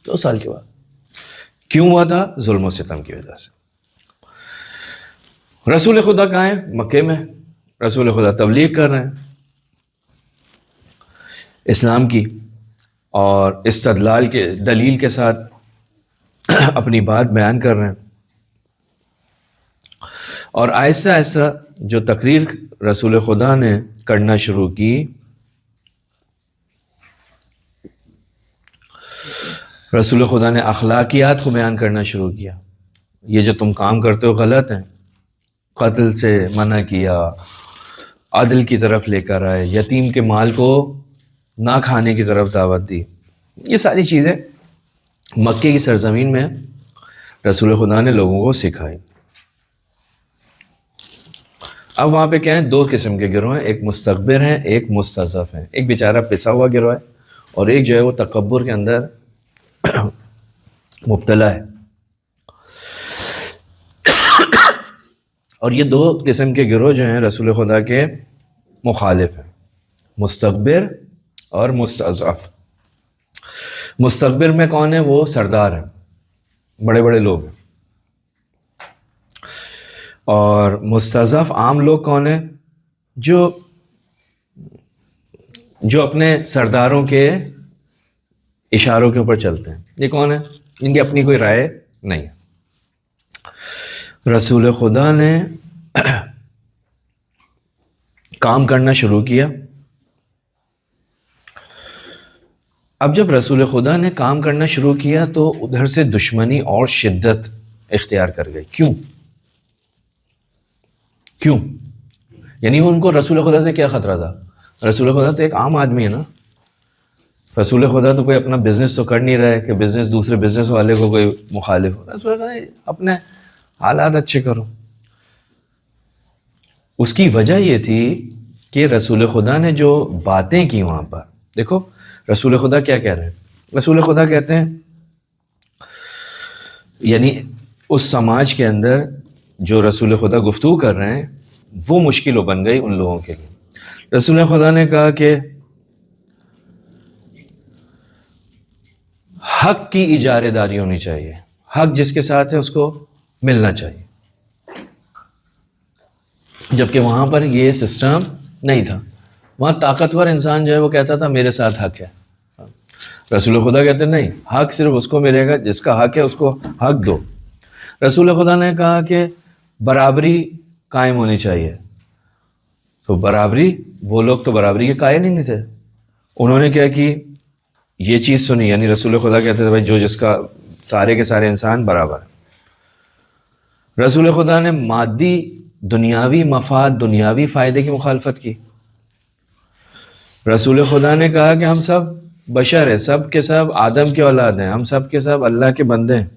2 سال کے بعد. کیوں ہوا تھا؟ ظلم و ستم کی وجہ سے. رسول خدا کہاں ہیں؟ مکے میں. رسول خدا تبلیغ کر رہے ہیں اسلام کی، اور استدلال کے دلیل کے ساتھ اپنی بات بیان کر رہے ہیں. اور آہستہ آہستہ جو تقریر رسول خدا نے کرنا شروع کی، رسول خدا نے اخلاقیات کو بیان کرنا شروع کیا. یہ جو تم کام کرتے ہو غلط ہیں. قتل سے منع کیا، عدل کی طرف لے کر آئے، یتیم کے مال کو نہ کھانے کی طرف دعوت دی. یہ ساری چیزیں مکے کی سرزمین میں رسول خدا نے لوگوں کو سکھائی. اب وہاں پہ کیا ہیں؟ 2 قسم کے گروہ ہیں، ایک مستکبر ہیں، ایک مستضعف ہیں. ایک بیچارہ پسا ہوا گروہ ہے، اور ایک جو ہے وہ تکبر کے اندر مبتلا ہے. اور یہ 2 قسم کے گروہ جو ہیں رسول خدا کے مخالف ہیں، مستکبر اور مستضعف. مستکبر میں کون ہے؟ وہ سردار ہیں، بڑے بڑے لوگ ہیں. اور مستضعف عام لوگ کون ہیں؟ جو اپنے سرداروں کے اشاروں کے اوپر چلتے ہیں. یہ کون ہے؟ ان کی اپنی کوئی رائے نہیں ہے. رسول خدا نے کام کرنا شروع کیا. اب جب رسول خدا نے کام کرنا شروع کیا تو ادھر سے دشمنی اور شدت اختیار کر گئی. کیوں؟ یعنی ان کو رسول خدا سے کیا خطرہ تھا؟ رسول خدا تو ایک عام آدمی ہے نا. رسول خدا تو کوئی اپنا بزنس تو کر نہیں رہا ہے کہ بزنس دوسرے بزنس والے کو کوئی مخالف ہو. رسول خدا اپنے حالات اچھے کرو. اس کی وجہ یہ تھی کہ رسول خدا نے جو باتیں کی وہاں پر، دیکھو رسول خدا کیا کہہ رہے ہیں. رسول خدا کہتے ہیں، یعنی اس سماج کے اندر جو رسول خدا گفتگو کر رہے ہیں وہ مشکل بن گئی ان لوگوں کے لیے. رسول خدا نے کہا کہ حق کی اجارے داری ہونی چاہیے، حق جس کے ساتھ ہے اس کو ملنا چاہیے. جبکہ وہاں پر یہ سسٹم نہیں تھا. وہاں طاقتور انسان جو ہے وہ کہتا تھا میرے ساتھ حق ہے. رسول خدا کہتے نہیں، حق صرف اس کو ملے گا جس کا حق ہے، اس کو حق دو. رسول خدا نے کہا کہ برابری قائم ہونی چاہیے. تو برابری، وہ لوگ تو برابری کے قائل ہی نہیں تھے. انہوں نے کیا کی، یہ چیز سنی، یعنی رسول خدا کہتے تھے بھائی جو جس کا، سارے کے سارے انسان برابر ہیں. رسول خدا نے مادی دنیاوی مفاد، دنیاوی فائدے کی مخالفت کی. رسول خدا نے کہا کہ ہم سب بشر ہیں، سب کے سب آدم کے اولاد ہیں، ہم سب کے سب اللہ کے بندے ہیں.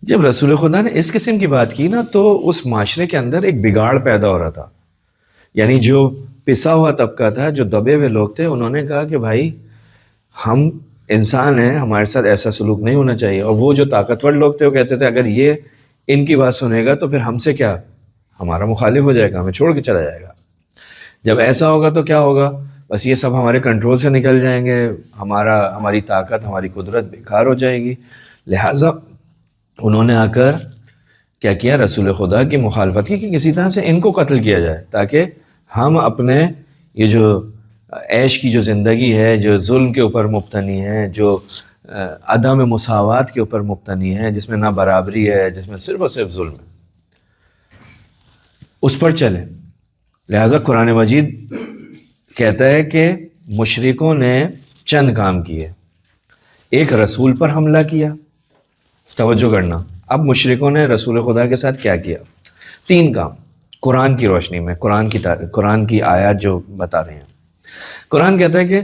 جب رسول خدا نے اس قسم کی بات کی نا، تو اس معاشرے کے اندر ایک بگاڑ پیدا ہو رہا تھا. یعنی جو پسا ہوا طبقہ تھا، جو دبے ہوئے لوگ تھے، انہوں نے کہا کہ بھائی ہم انسان ہیں، ہمارے ساتھ ایسا سلوک نہیں ہونا چاہیے. اور وہ جو طاقتور لوگ تھے وہ کہتے تھے اگر یہ ان کی بات سنے گا تو پھر ہم سے کیا، ہمارا مخالف ہو جائے گا، ہمیں چھوڑ کے چلا جائے گا. جب ایسا ہوگا تو کیا ہوگا، بس یہ سب ہمارے کنٹرول سے نکل جائیں گے، ہماری طاقت، ہماری قدرت بیکار ہو جائے گی. لہٰذا انہوں نے آ کر کیا کیا، رسول خدا کی مخالفت کی کہ کسی طرح سے ان کو قتل کیا جائے، تاکہ ہم اپنے یہ جو عیش کی جو زندگی ہے، جو ظلم کے اوپر مبتنی ہے، جو عدم مساوات کے اوپر مبتنی ہے، جس میں نہ برابری ہے، جس میں صرف اور صرف ظلم ہے، اس پر چلیں. لہٰذا قرآن مجید کہتا ہے کہ مشرکوں نے چند کام کیے. ایک، رسول پر حملہ کیا. توجہ کرنا، اب مشرکوں نے رسول خدا کے ساتھ کیا کیا؟ 3 کام قرآن کی روشنی میں، قرآن کی آیات جو بتا رہے ہیں. قرآن کہتا ہے کہ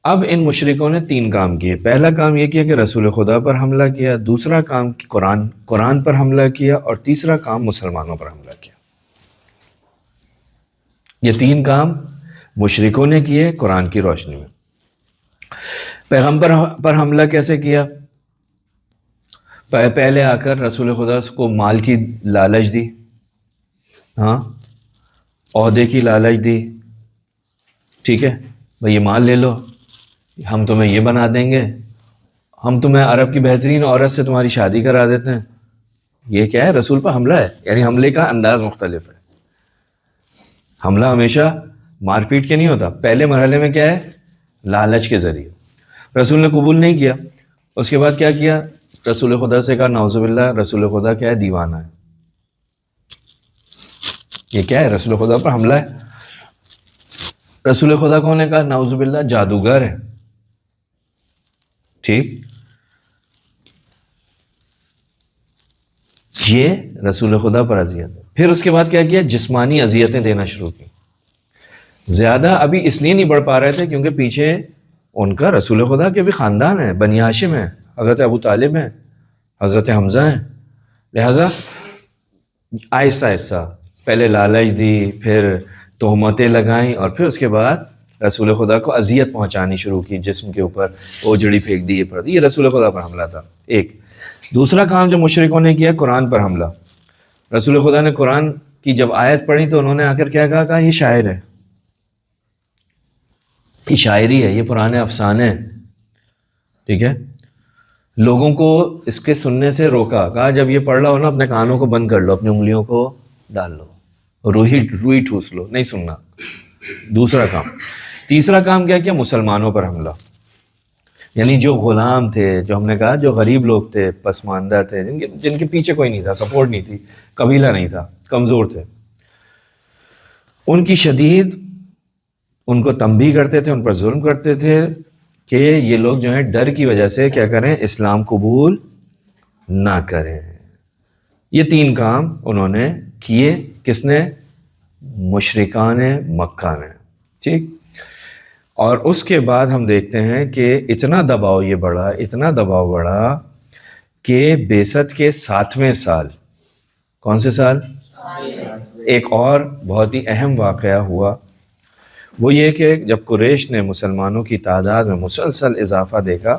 اب ان مشرکوں نے 3 کام کیے. پہلا کام یہ کیا کہ رسول خدا پر حملہ کیا، دوسرا کام قرآن پر حملہ کیا، اور تیسرا کام مسلمانوں پر حملہ کیا. یہ 3 کام مشرکوں نے کیے قرآن کی روشنی میں. پیغمبر پر حملہ کیسے کیا؟ پہلے آ کر رسول خدا کو مال کی لالچ دی، ہاں، عہدے کی لالچ دی. ٹھیک ہے بھئی یہ مال لے لو، ہم تمہیں یہ بنا دیں گے، ہم تمہیں عرب کی بہترین عورت سے تمہاری شادی کرا دیتے ہیں. یہ کیا ہے؟ رسول پر حملہ ہے. یعنی حملے کا انداز مختلف ہے. حملہ ہمیشہ مار پیٹ کے نہیں ہوتا. پہلے مرحلے میں کیا ہے؟ لالچ کے ذریعے. رسول نے قبول نہیں کیا. اس کے بعد کیا کیا؟ رسول خدا سے کہا نعوذ باللہ رسول خدا کیا ہے؟ دیوانہ ہے. یہ کیا ہے؟ رسول خدا پر حملہ ہے. رسول خدا کو نے کہا نعوذ باللہ جادوگر ہے. ٹھیک، یہ رسول خدا پر اذیت ہے. پھر اس کے بعد کیا کیا؟ جسمانی اذیتیں دینا شروع کی. زیادہ ابھی اس لیے نہیں بڑھ پا رہے تھے کیونکہ پیچھے ان کا رسول خدا کے بھی خاندان ہے، بنی ہاشم ہے، حضرت ابو طالب ہیں، حضرت حمزہ ہیں. لہٰذا آہستہ آہستہ پہلے لالچ دی، پھر تہمتیں لگائیں، اور پھر اس کے بعد رسول خدا کو اذیت پہنچانی شروع کی، جسم کے اوپر اوجڑی پھینک دی. یہ رسول خدا پر حملہ تھا. ایک دوسرا کام جو مشرکوں نے کیا، قرآن پر حملہ. رسول خدا نے قرآن کی جب آیت پڑھی تو انہوں نے آ کر کیا کہا یہ شاعر ہے، یہ شاعری ہے، یہ پرانے افسانے ہیں. ٹھیک ہے، لوگوں کو اس کے سننے سے روکا. کہا جب یہ پڑھ رہا ہو نا اپنے کانوں کو بند کر لو، اپنی انگلیوں کو ڈال لو، روئی ٹھوس لو، نہیں سننا. دوسرا کام. تیسرا کام کیا مسلمانوں پر حملہ. یعنی جو غلام تھے، جو ہم نے کہا جو غریب لوگ تھے، پسماندہ تھے، جن کے پیچھے کوئی نہیں تھا، سپورٹ نہیں تھی، قبیلہ نہیں تھا، کمزور تھے، ان کی شدید ان کو تنبیہ کرتے تھے، ان پر ظلم کرتے تھے کہ یہ لوگ جو ہیں ڈر کی وجہ سے کیا کریں، اسلام قبول نہ کریں. یہ 3 کام انہوں نے کیے. کس نے؟ مشرکان مکہ نے. ٹھیک. اور اس کے بعد ہم دیکھتے ہیں کہ اتنا دباؤ بڑھا کہ بعثت کے 7ویں سال، کون سے سال؟ ایک اور بہت ہی اہم واقعہ ہوا. وہ یہ کہ جب قریش نے مسلمانوں کی تعداد میں مسلسل اضافہ دیکھا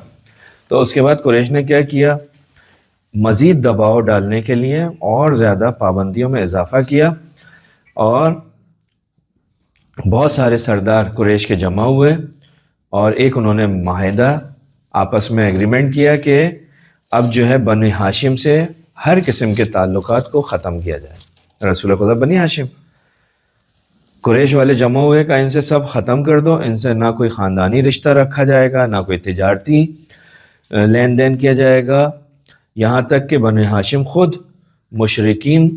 تو اس کے بعد قریش نے کیا کیا، مزید دباؤ ڈالنے کے لیے اور زیادہ پابندیوں میں اضافہ کیا، اور بہت سارے سردار قریش کے جمع ہوئے، اور ایک انہوں نے معاہدہ آپس میں ایگریمنٹ کیا کہ اب جو ہے بنی ہاشم سے ہر قسم کے تعلقات کو ختم کیا جائے. رسول خدا بنی ہاشم. قریش والے جمع ہوئے کہ ان سے سب ختم کر دو، ان سے نہ کوئی خاندانی رشتہ رکھا جائے گا، نہ کوئی تجارتی لین دین کیا جائے گا، یہاں تک کہ بنو ہاشم خود مشرکین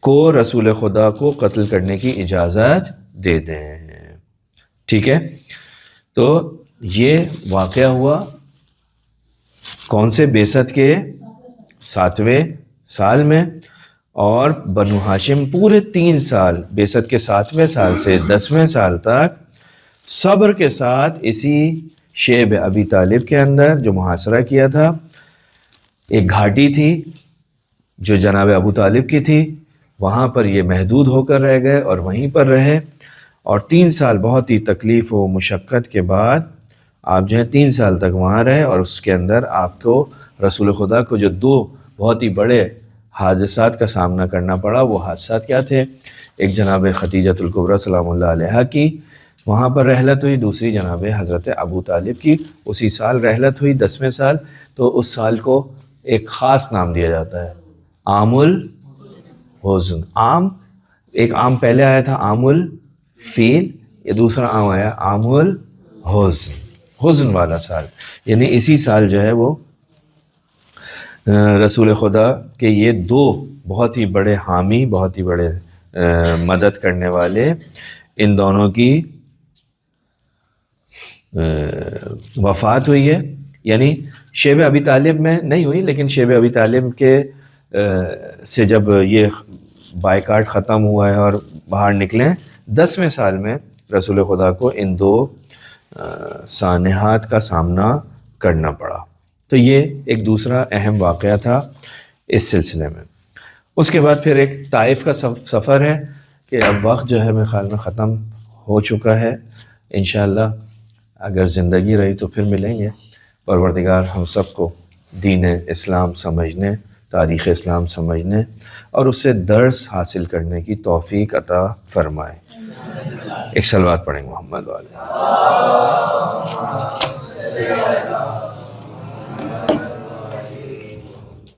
کو رسول خدا کو قتل کرنے کی اجازت دے دیں. ٹھیک ہے، تو یہ واقعہ ہوا کون سے؟ بعثت کے 7ویں سال میں. اور بنو ہاشم پورے 3 سال، بعثت کے 7ویں سال سے 10ویں سال تک صبر کے ساتھ اسی شیب ابی طالب کے اندر جو محاصرہ کیا تھا، ایک گھاٹی تھی جو جناب ابو طالب کی تھی، وہاں پر یہ محدود ہو کر رہ گئے اور وہیں پر رہے. اور 3 سال بہت ہی تکلیف و مشقت کے بعد آپ جو ہے 3 سال تک وہاں رہے، اور اس کے اندر آپ کو رسول خدا کو جو 2 بہت ہی بڑے حادثات کا سامنا کرنا پڑا. وہ حادثات کیا تھے؟ ایک جناب خدیجۃ الکبریٰ سلام اللہ علیہا کی وہاں پر رحلت ہوئی، دوسری جناب حضرت ابو طالب کی اسی سال رحلت ہوئی 10ویں سال. تو اس سال کو ایک خاص نام دیا جاتا ہے، عام الحزن. ایک عام پہلے آیا تھا عام الفیل، یہ دوسرا عام آیا عام الحزن، حزن والا سال. یعنی اسی سال جو ہے وہ رسول خدا کے یہ 2 بہت ہی بڑے حامی، بہت ہی بڑے مدد کرنے والے، ان دونوں کی وفات ہوئی ہے. یعنی شیب ابی طالب میں نہیں ہوئی، لیکن شیب ابی طالب کے سے جب یہ بائیکاٹ ختم ہوا ہے اور باہر نکلیں، 10ویں سال میں رسول خدا کو ان 2 سانحات کا سامنا کرنا پڑا. تو یہ ایک دوسرا اہم واقعہ تھا اس سلسلے میں. اس کے بعد پھر ایک طائف کا سفر ہے کہ اب وقت جو ہے میرے خیال میں ختم ہو چکا ہے. انشاءاللہ اگر زندگی رہی تو پھر ملیں گے. پروردگار ہم سب کو دین اسلام سمجھنے، تاریخ اسلام سمجھنے اور اس سے درس حاصل کرنے کی توفیق عطا فرمائے. ایک صلوات پڑھیں محمد والے.